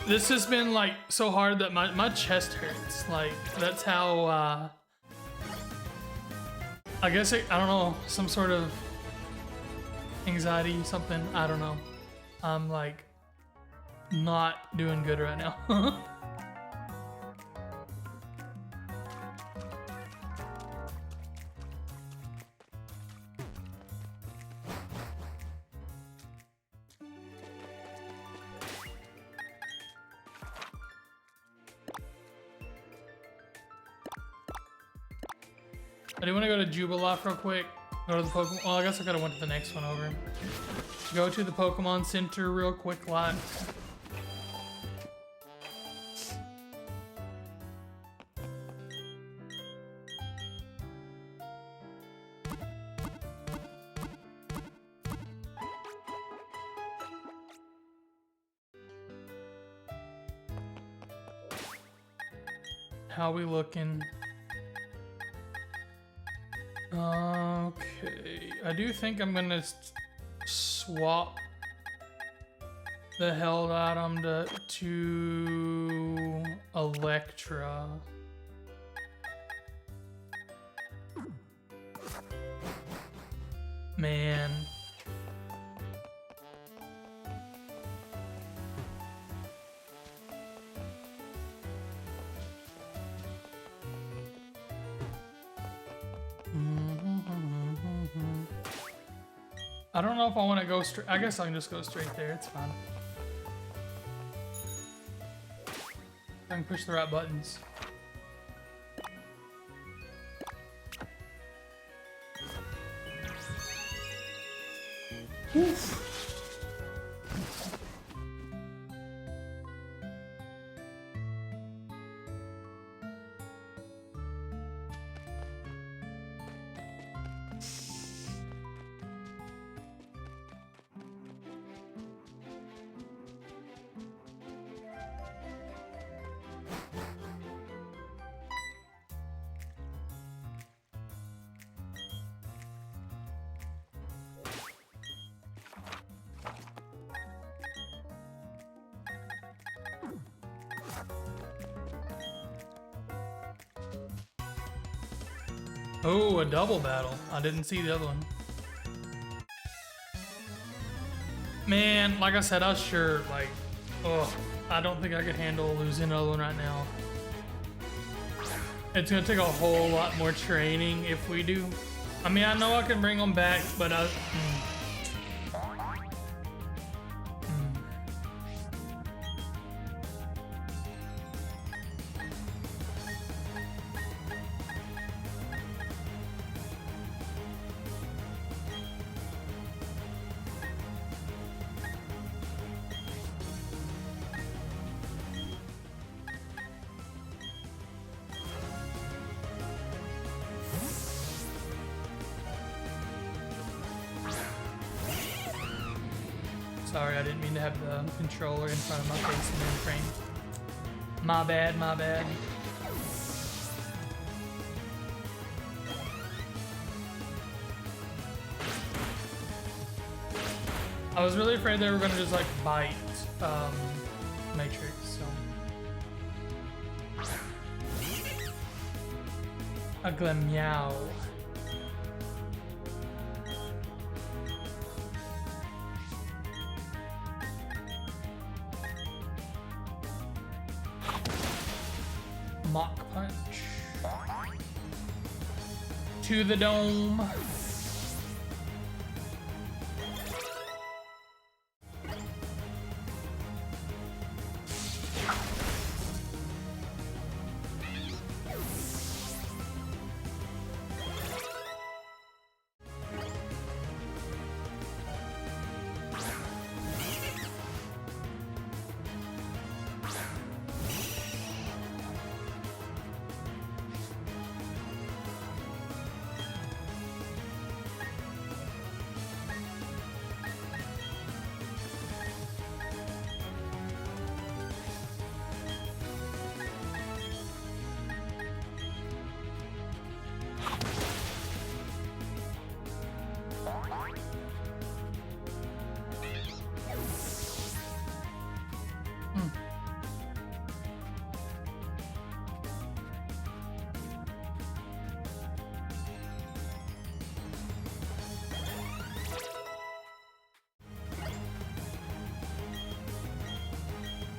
this has been like so hard that my chest hurts. Like, that's how, I guess I don't know, some sort of anxiety, something, I don't know. I'm like, not doing good right now. I do want to go to Jubiloff real quick. Go to the Pokemon. Well, I guess I could have went to the next one over. Go to the Pokemon Center real quick, lot. How we looking? Okay, I do think I'm gonna swap the held item to Electra. Man. I don't know if I want to go straight. I guess I can just go straight there. It's fine. I can push the right buttons. Oof. Oh, a double battle. I didn't see the other one. Man, like I said, I was sure, like, oh, I don't think I could handle losing another one right now. It's gonna take a whole lot more training if we do. I mean, I know I can bring them back, but sorry, I didn't mean to have the controller in front of my face and in frame. My bad, my bad. I was really afraid they were gonna just like bite Matrix, so. A Glemeow. Mock punch. To the dome.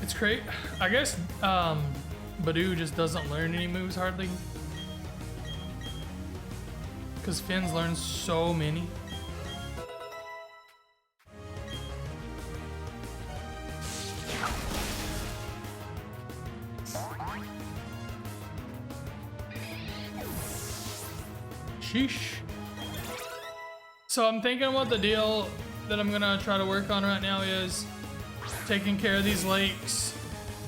It's great. I guess Badoo just doesn't learn any moves hardly. Because Finn's learns so many. Sheesh. So I'm thinking what the deal that I'm gonna try to work on right now is taking care of these lakes,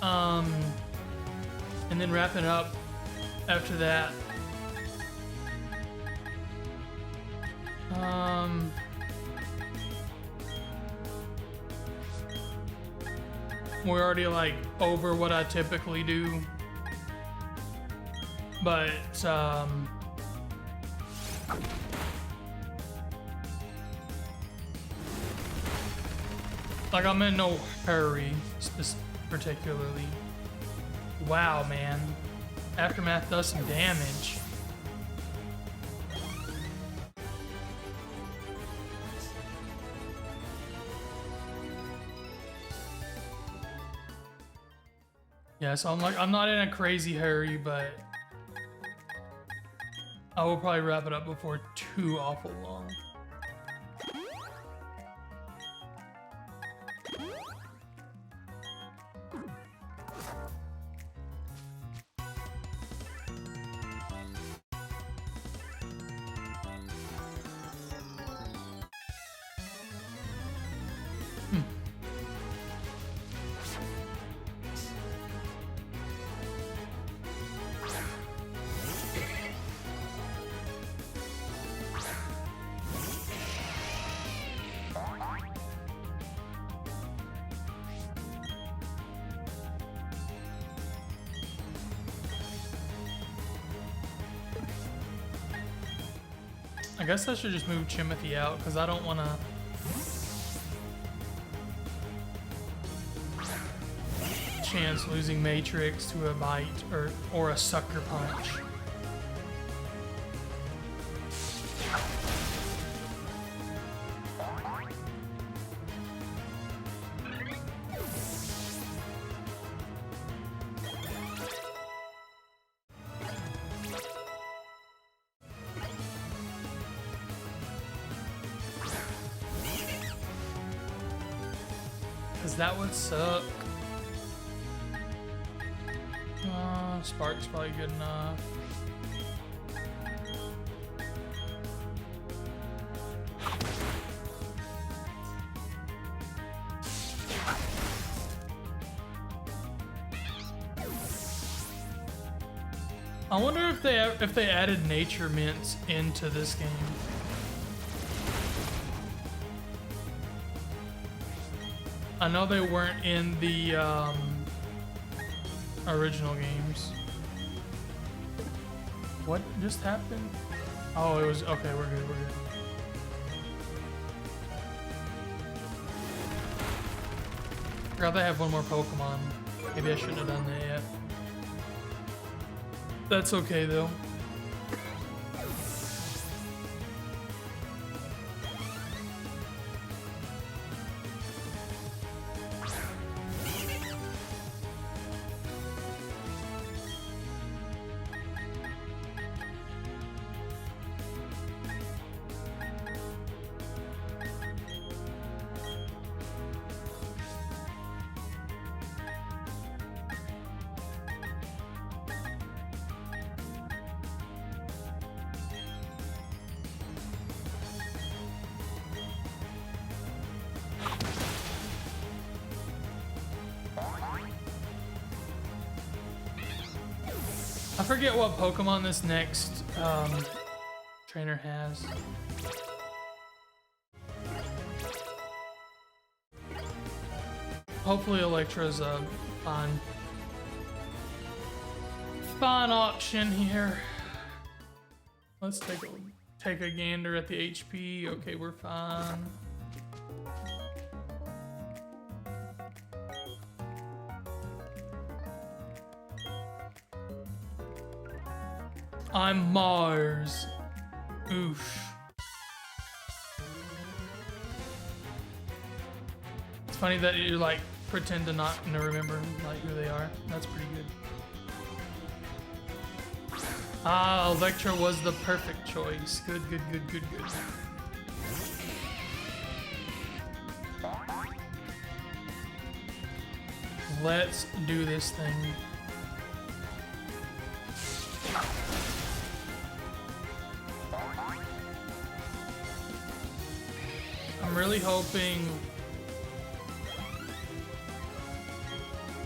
and then wrapping up after that. We're already like over what I typically do. But like I'm in no hurry, particularly. Wow, man. Aftermath does some damage. Yeah, so I'm not in a crazy hurry, but I will probably wrap it up before too awful long. I guess I should just move Chimothy out because I don't want to. Chance losing Matrix to a bite or a sucker punch. That would suck. Spark's probably good enough. I wonder if they added nature mints into this game. I know they weren't in the original games. What just happened? Oh, it was okay. We're good. We're good. Forgot they have one more Pokemon. Maybe I shouldn't have done that yet. That's okay though. I forget what Pokemon this next trainer has. Hopefully Electra's a fine option here. Let's take a gander at the HP. Okay, we're fine. I'm Mars. Oof. It's funny that you like pretend to not remember like who they are. That's pretty good. Ah, Electra was the perfect choice. Good. Let's do this thing. I'm really hoping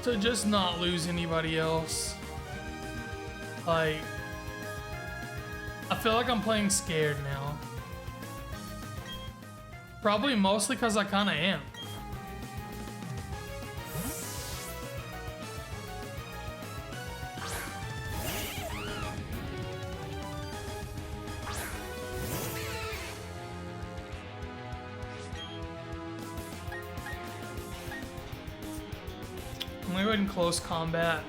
to just not lose anybody else. Like, I feel like I'm playing scared now. Probably mostly because I kind of am. gonna go ahead and close combat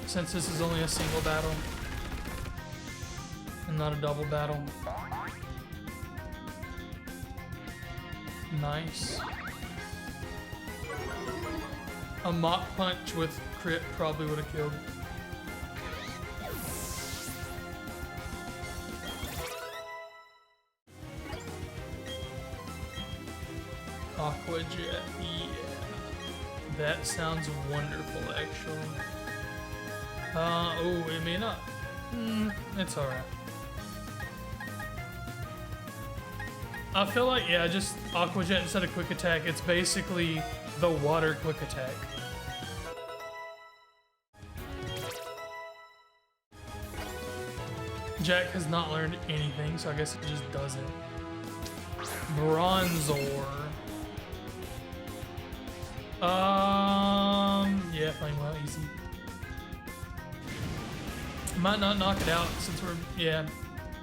since this is only a single battle and not a double battle. Nice. A Mach Punch with crit probably would have killed. Aqua Jet, yeah. That sounds wonderful, actually. Oh, it may not. It's alright. I feel like, yeah, just Aqua Jet instead of Quick Attack. It's basically the water Quick Attack. Jack has not learned anything, so I guess it just doesn't. Bronzor. Yeah, Flame Well, easy. Might not knock it out since we're, yeah.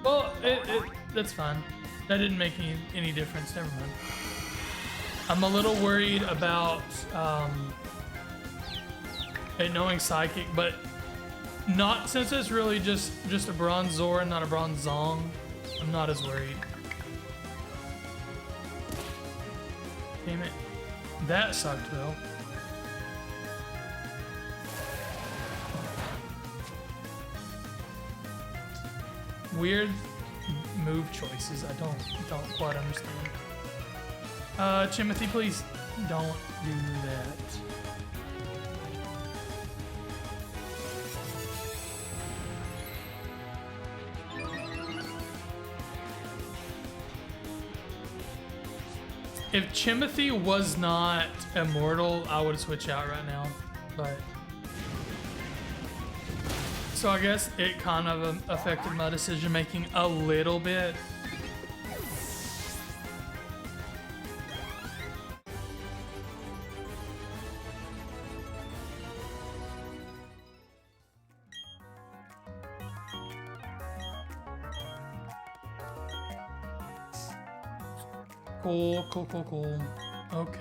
Well, that's fine. That didn't make any difference, never mind. I'm a little worried about it knowing Psychic, but not since it's really just a Bronzor and not a Bronzong. I'm not as worried. Damn it. That sucked though. Weird move choices. I don't quite understand. Timothy, please don't do that. If Timothy was not immortal, I would switch out right now, but... So I guess it kind of affected my decision making a little bit. Cool. Okay.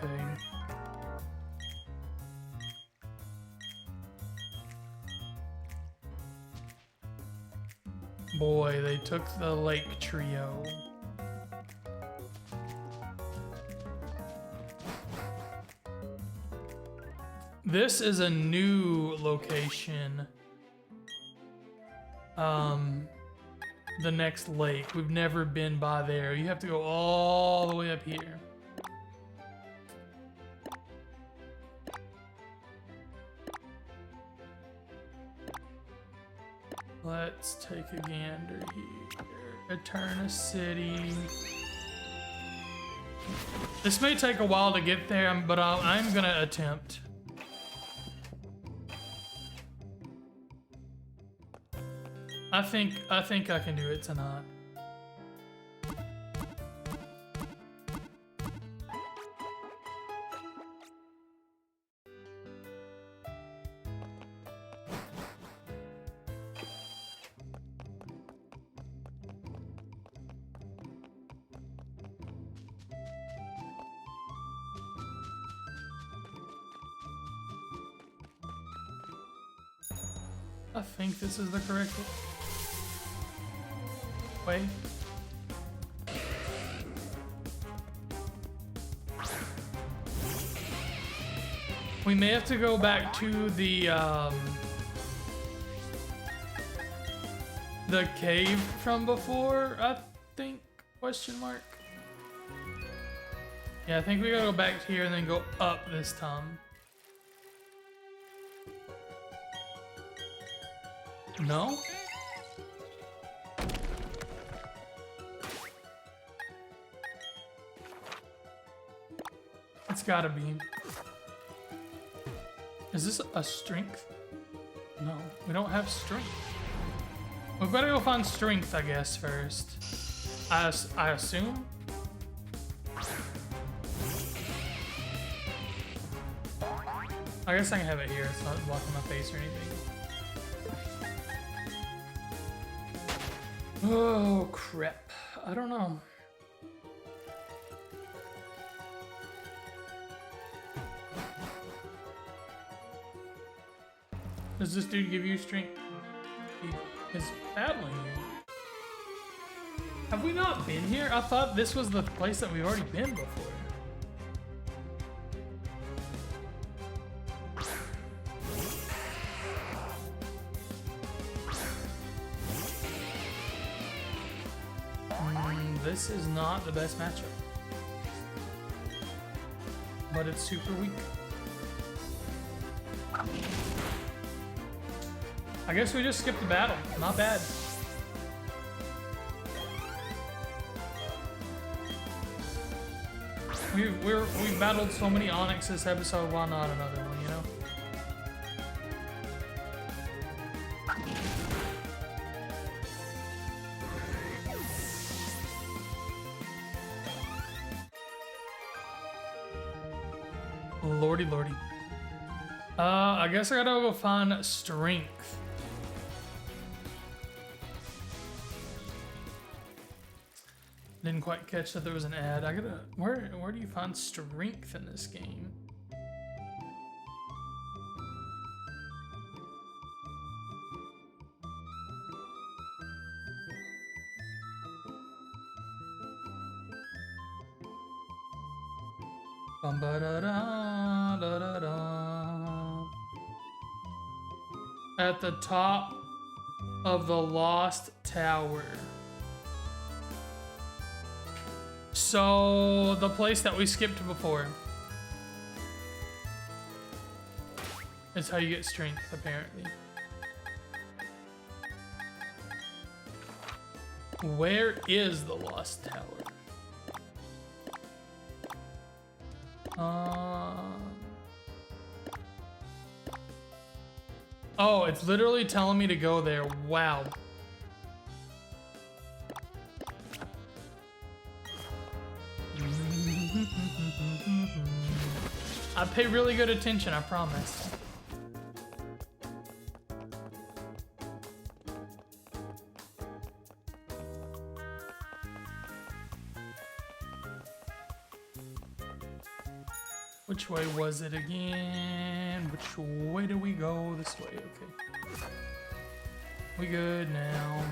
Boy, they took the Lake Trio. This is a new location. The next lake. We've never been by there. You have to go all the way up here. Let's take a gander here. Eterna City. This may take a while to get there, but I'm gonna attempt. I think I can do it tonight. I think this is the correct way. We may have to go back to the cave from before, I think, question mark. Yeah, I think we gotta go back here and then go up this time. No? It's gotta be. Is this a strength? No, we don't have strength. We've gotta go find strength, I guess, first. I assume? I guess I can have it here. It's not blocking my face or anything. Oh, crap. I don't know. Does this dude give you strength? He is battling you. Have we not been here? I thought this was the place that we've already been before. This is not the best matchup. But it's super weak. I guess we just skipped the battle. Not bad. We've battled so many Onyx this episode, why not another one, you know? Lordy, lordy. I guess I gotta go find strength. Didn't quite catch that there was an ad. I gotta. Where do you find strength in this game? Bum ba da da da da da. At the top of the Lost Tower. So, the place that we skipped before is how you get strength, apparently. Where is the Lost Tower? Oh, it's literally telling me to go there. Wow. I pay really good attention, I promise. Which way was it again? Which way do we go? This way, okay. We good now.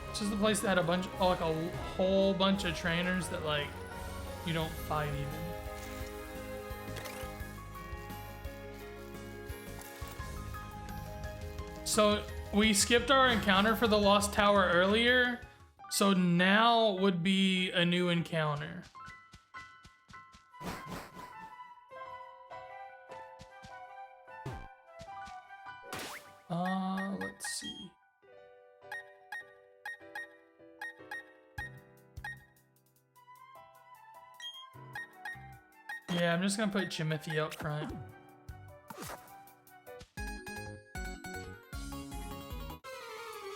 This is the place that had a bunch, like a whole bunch of trainers that like you don't fight even. So we skipped our encounter for the Lost Tower earlier, so now would be a new encounter. Let's see. Yeah, I'm just gonna put Jimothy up front.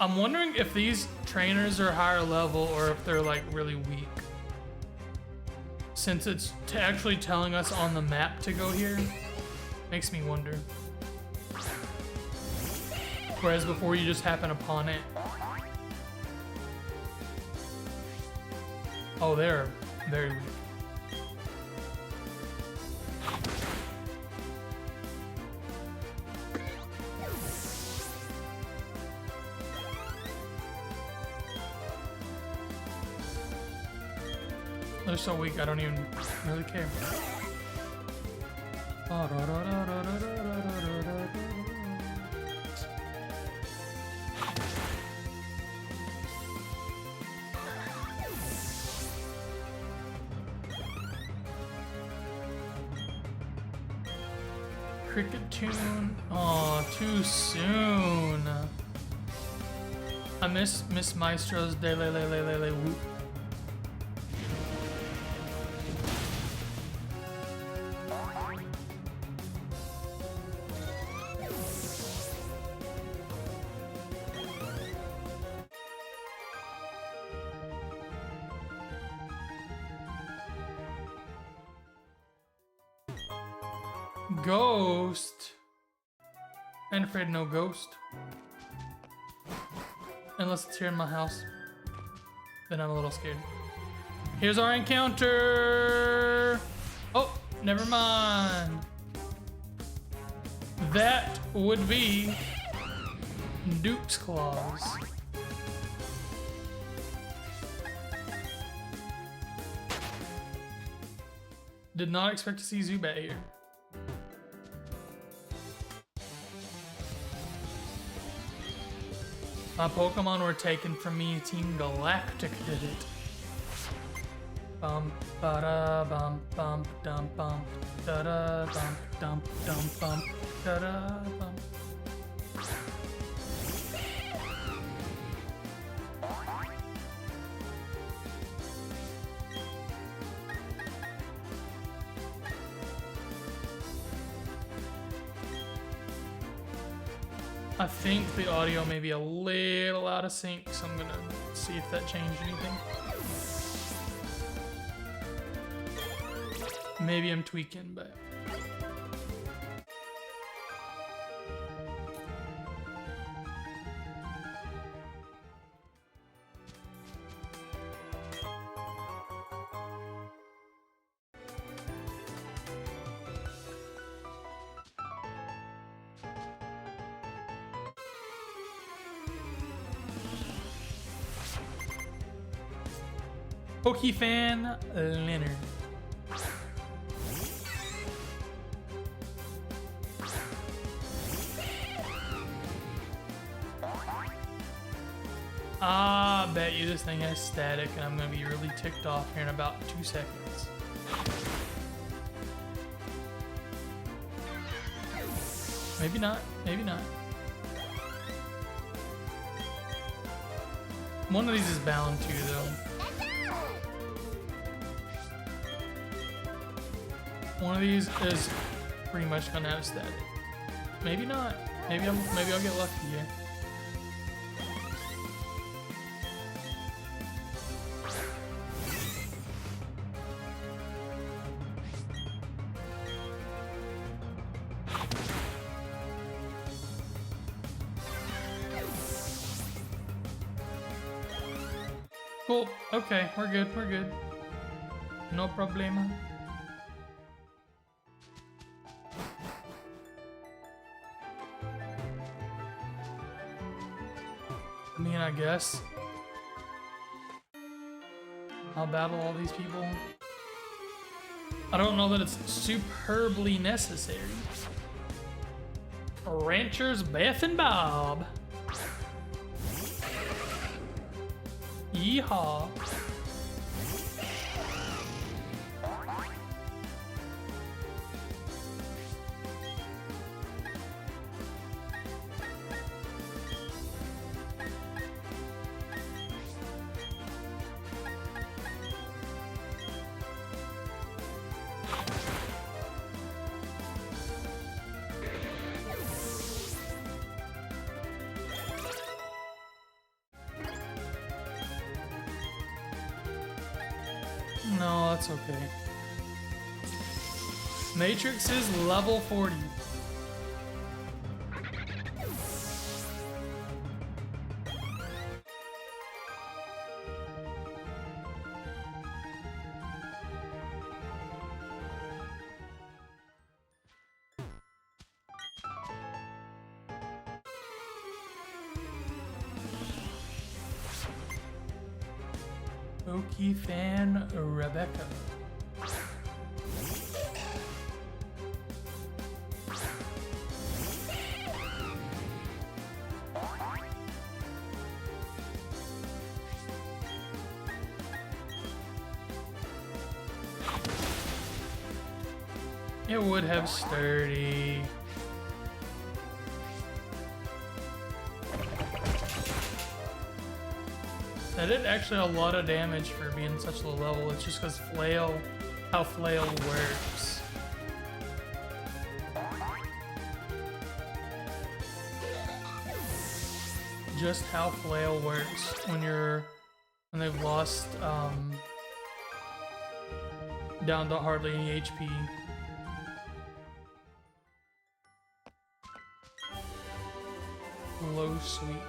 I'm wondering if these trainers are higher level or if they're like really weak. Since it's actually telling us on the map to go here, makes me wonder. Whereas before you just happen upon it. Oh, they're very weak. They're so weak, I don't even really care. Cricket tune. Oh, too soon. I miss Maestro's de le le le le le whoop. Ghost. I'm afraid no ghost. Unless it's here in my house. then I'm a little scared. Here's our encounter. Oh, never mind. That would be Duke's Claws. Did not expect to see Zubat here. My Pokemon were taken from me. Team Galactic did it. Bum ba da bum bum dum bum da da bum dum dum bum da da bum. I think the audio may be a little out of sync, so I'm gonna see if that changed anything. Maybe I'm tweaking, but... Pokefan Leonard. Ah, bet you this thing has static, and I'm gonna be really ticked off here in about 2 seconds. Maybe not, maybe not. One of these is bound to, though. One of these is pretty much gonna have static. Maybe not. Maybe I'll get lucky here. Cool. Okay, we're good. We're good. No problema. I mean, I guess I'll battle all these people. I don't know that it's superbly necessary. Ranchers Beth and Bob. Yeehaw. No, that's okay. Matrix is level 40. Pokefan Rebecca. It would have sturdy. That did actually a lot of damage for being such low level. It's just because Flail, how Flail works. Just how Flail works when they've lost down to hardly any HP. Low Sweep.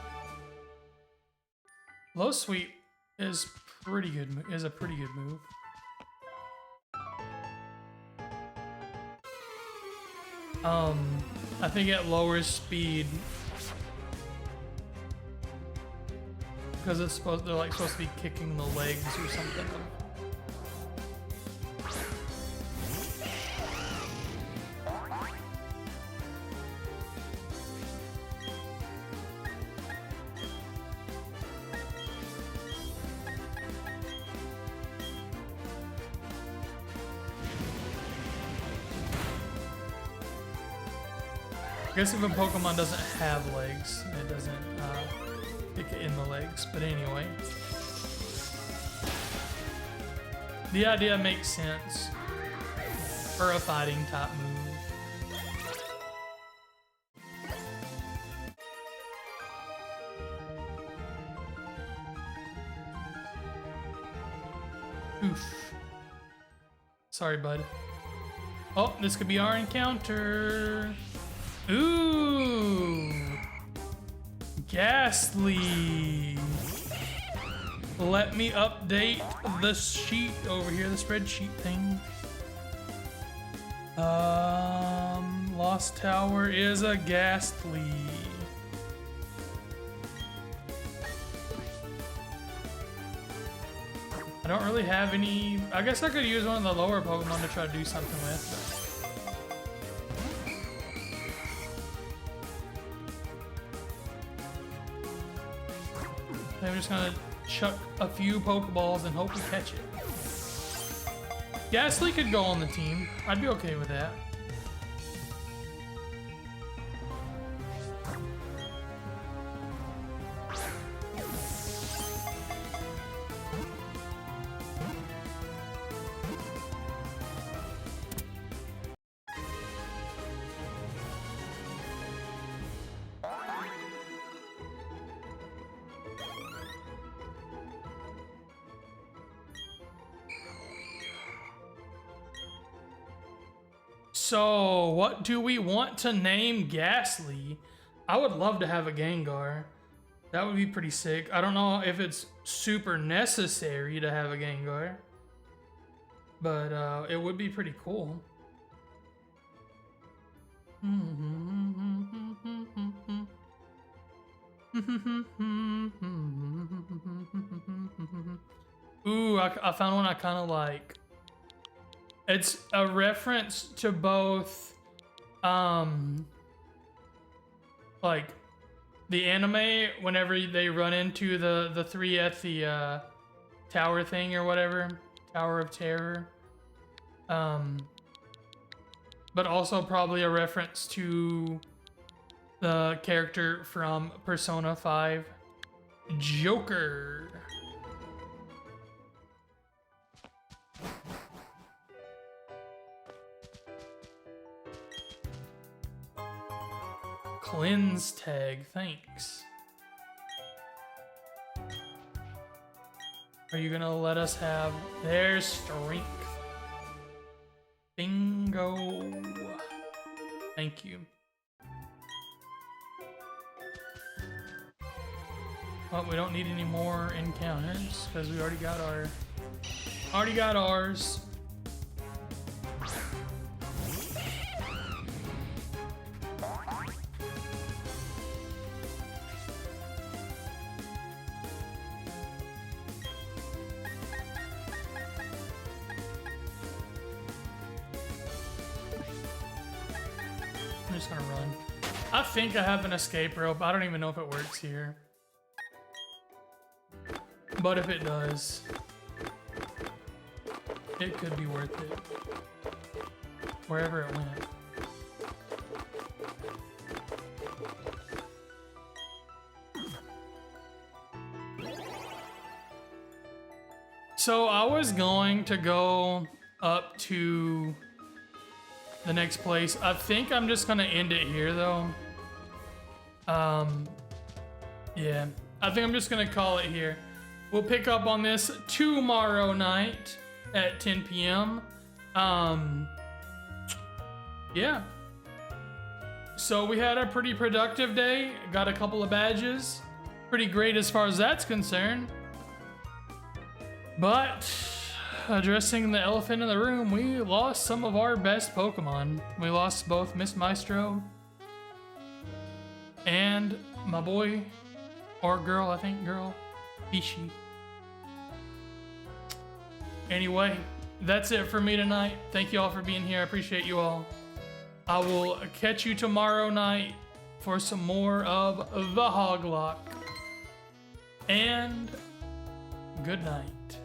Low Sweep is Pretty good. Is a pretty good move. I think it lowers speed because it's they're like supposed to be kicking the legs or something. I guess if a Pokemon doesn't have legs, it doesn't kick it in the legs. But anyway, the idea makes sense for a fighting type move. Oof. Sorry, bud. Oh, this could be our encounter. Ooh, Ghastly. Let me update the sheet over here, the spreadsheet thing. Lost Tower is a Ghastly. I don't really have any. I guess I could use one of the lower Pokemon to try to do something with. But I'm just gonna chuck a few Pokeballs and hope we catch it. Ghastly could go on the team. I'd be okay with that. So, what do we want to name Ghastly? I would love to have a Gengar. That would be pretty sick. I don't know if it's super necessary to have a Gengar, but it would be pretty cool. Ooh, I found one I kind of like. It's a reference to both, like the anime whenever they run into the three at the tower thing or whatever, Tower of Terror. But also probably a reference to the character from Persona 5, Joker. Cleanse tag, thanks. Are you gonna let us have their strength? Bingo. Thank you. Well, we don't need any more encounters because we already got ours. I'm just gonna run. I think I have an escape rope. I don't even know if it works here. But if it does, it could be worth it. Wherever it went. So I was going to go up to the next place. I think I'm just gonna end it here though. Yeah, I think I'm just gonna call it here. We'll pick up on this tomorrow night at 10 p.m. Yeah. So we had a pretty productive day. Got a couple of badges. Pretty great as far as that's concerned. But addressing the elephant in the room, we lost some of our best Pokemon. We lost both Miss Maestro and my boy, or girl, I think girl, Ishi. Anyway, that's it for me tonight. Thank you all for being here. I appreciate you all. I will catch you tomorrow night for some more of the Hoglock. And good night.